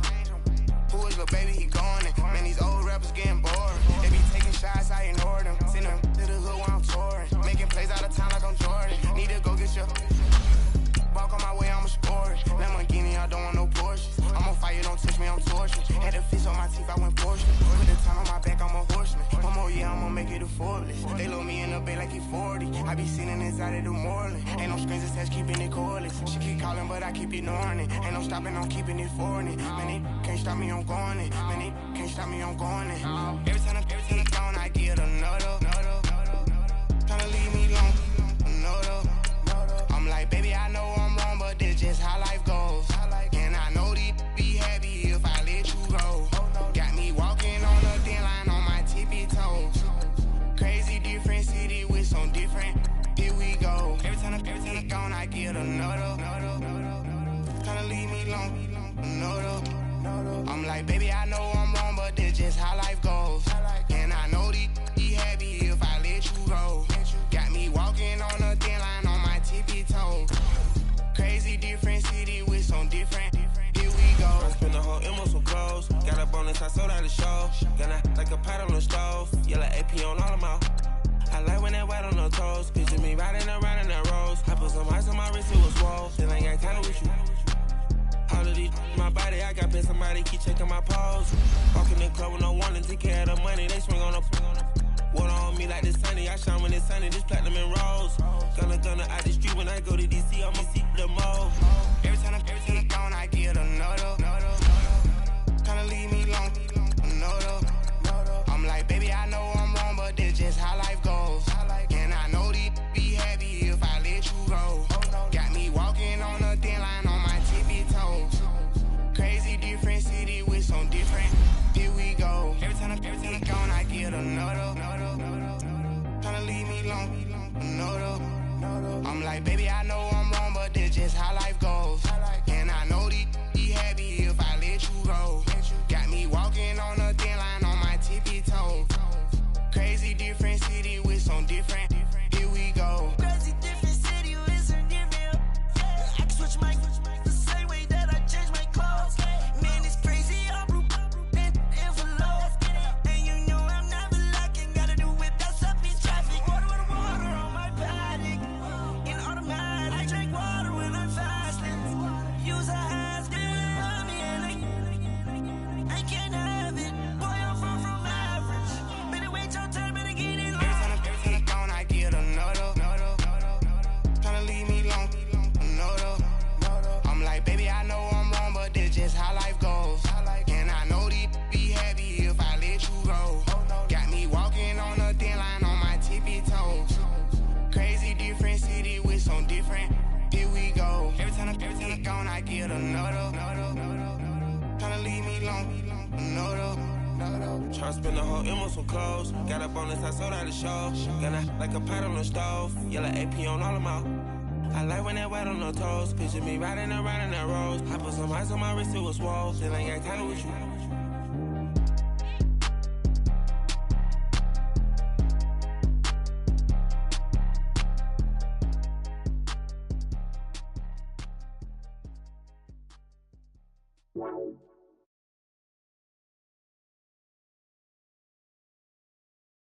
Who is little baby? He going in. Man, these old rappers getting bored. They be taking shots, I ignore them. Send them to the hood while I'm touring. Making plays out of town like I'm Jordan. Need to go get your. Walk on my way, I'ma score it. Lamborghini, I don't want no Porsches. I'm on fire, don't touch me, I'm tortured. Had the fish on my teeth, I went fortunate. Put the time on my back, I'm a horseman. One more year, I'ma make it a Forbes. They load me in the bay like he 40. I be sitting inside of the Moreland. Ain't no strings attached, keeping it cordless. She keep calling, but I keep ignoring it. Ain't no stopping, I'm keeping it for it. Man, they can't stop me, I'm going it. Man, they can't stop me, I'm going it. Every time I'm gone, I get another. Tryna leave me alone, another. I'm like, baby, I know I'm wrong, but this just how life goes. And I know these be happy if I let you go. Got me walking on the thin line on my tippy toes. Crazy different city with some different. Here we go. Every time I'm gone, I get another. Tryna leave me alone, another. I'm like, baby, I know I'm wrong, but this just how life goes. And I know these be happy if I let you go. Got me walking on the thin line on my tippy toes. Crazy different city with some different. Here we go. I spent the whole M on some clothes. Got up on this, I sold out the show. Gonna like a pot on the stove. Yellow AP on all of my. I like when that white on the toes. Picture me riding around in that rose. I put some ice on my wrist, it was swole. Then I got kinda with you. All of these my body, I got paid somebody keep checking my pose. Walking in the club with no warning, take care of the money. They swing on the. Water on me like the sunny, I shine when it's sunny, this platinum and rose. Gonna out the street when I go to DC, I'ma see the mall. Every time I'm gone, I get another. Tryna leave me alone, another. I'm like, baby, I know I'm wrong, but this like, baby, I know I'm wrong, but this just how life goes. And I know be happy if I let you go. Got me walking on a thin line on my tippy toes. Crazy different city with some different. Here we go. Crazy different city with some different. I can switch my the same way that I change my clothes. Man, it's crazy. I'm blue and envelope. And you know I'm never lacking. Gotta do without stopping traffic. Water on my paddock. In automatic. I drink water when I'm fasting. Use a ass on me and I can't have it. Boy, I'm far from average. Better wait your turn, better get in line. Every time I'm gone, I get another. Tryna leave me alone, another. I'm like, baby, I know I'm wrong, but this just how life goes. And I know be happy if I let you go. Got me walking on a thin line on my tippy toes. Crazy different city with some different. Here we go. Every time I'm gone, I get another. Tryna leave me alone, another. Tryna spend the whole M on some clothes. Got up on this, I sold out the show. Got out like a pot on the stove. Yellow AP on all of my. I like when that wet on the toes. Picture me riding around in that rose. I put some ice on my wrist, it was swole. Still ain't got time with you.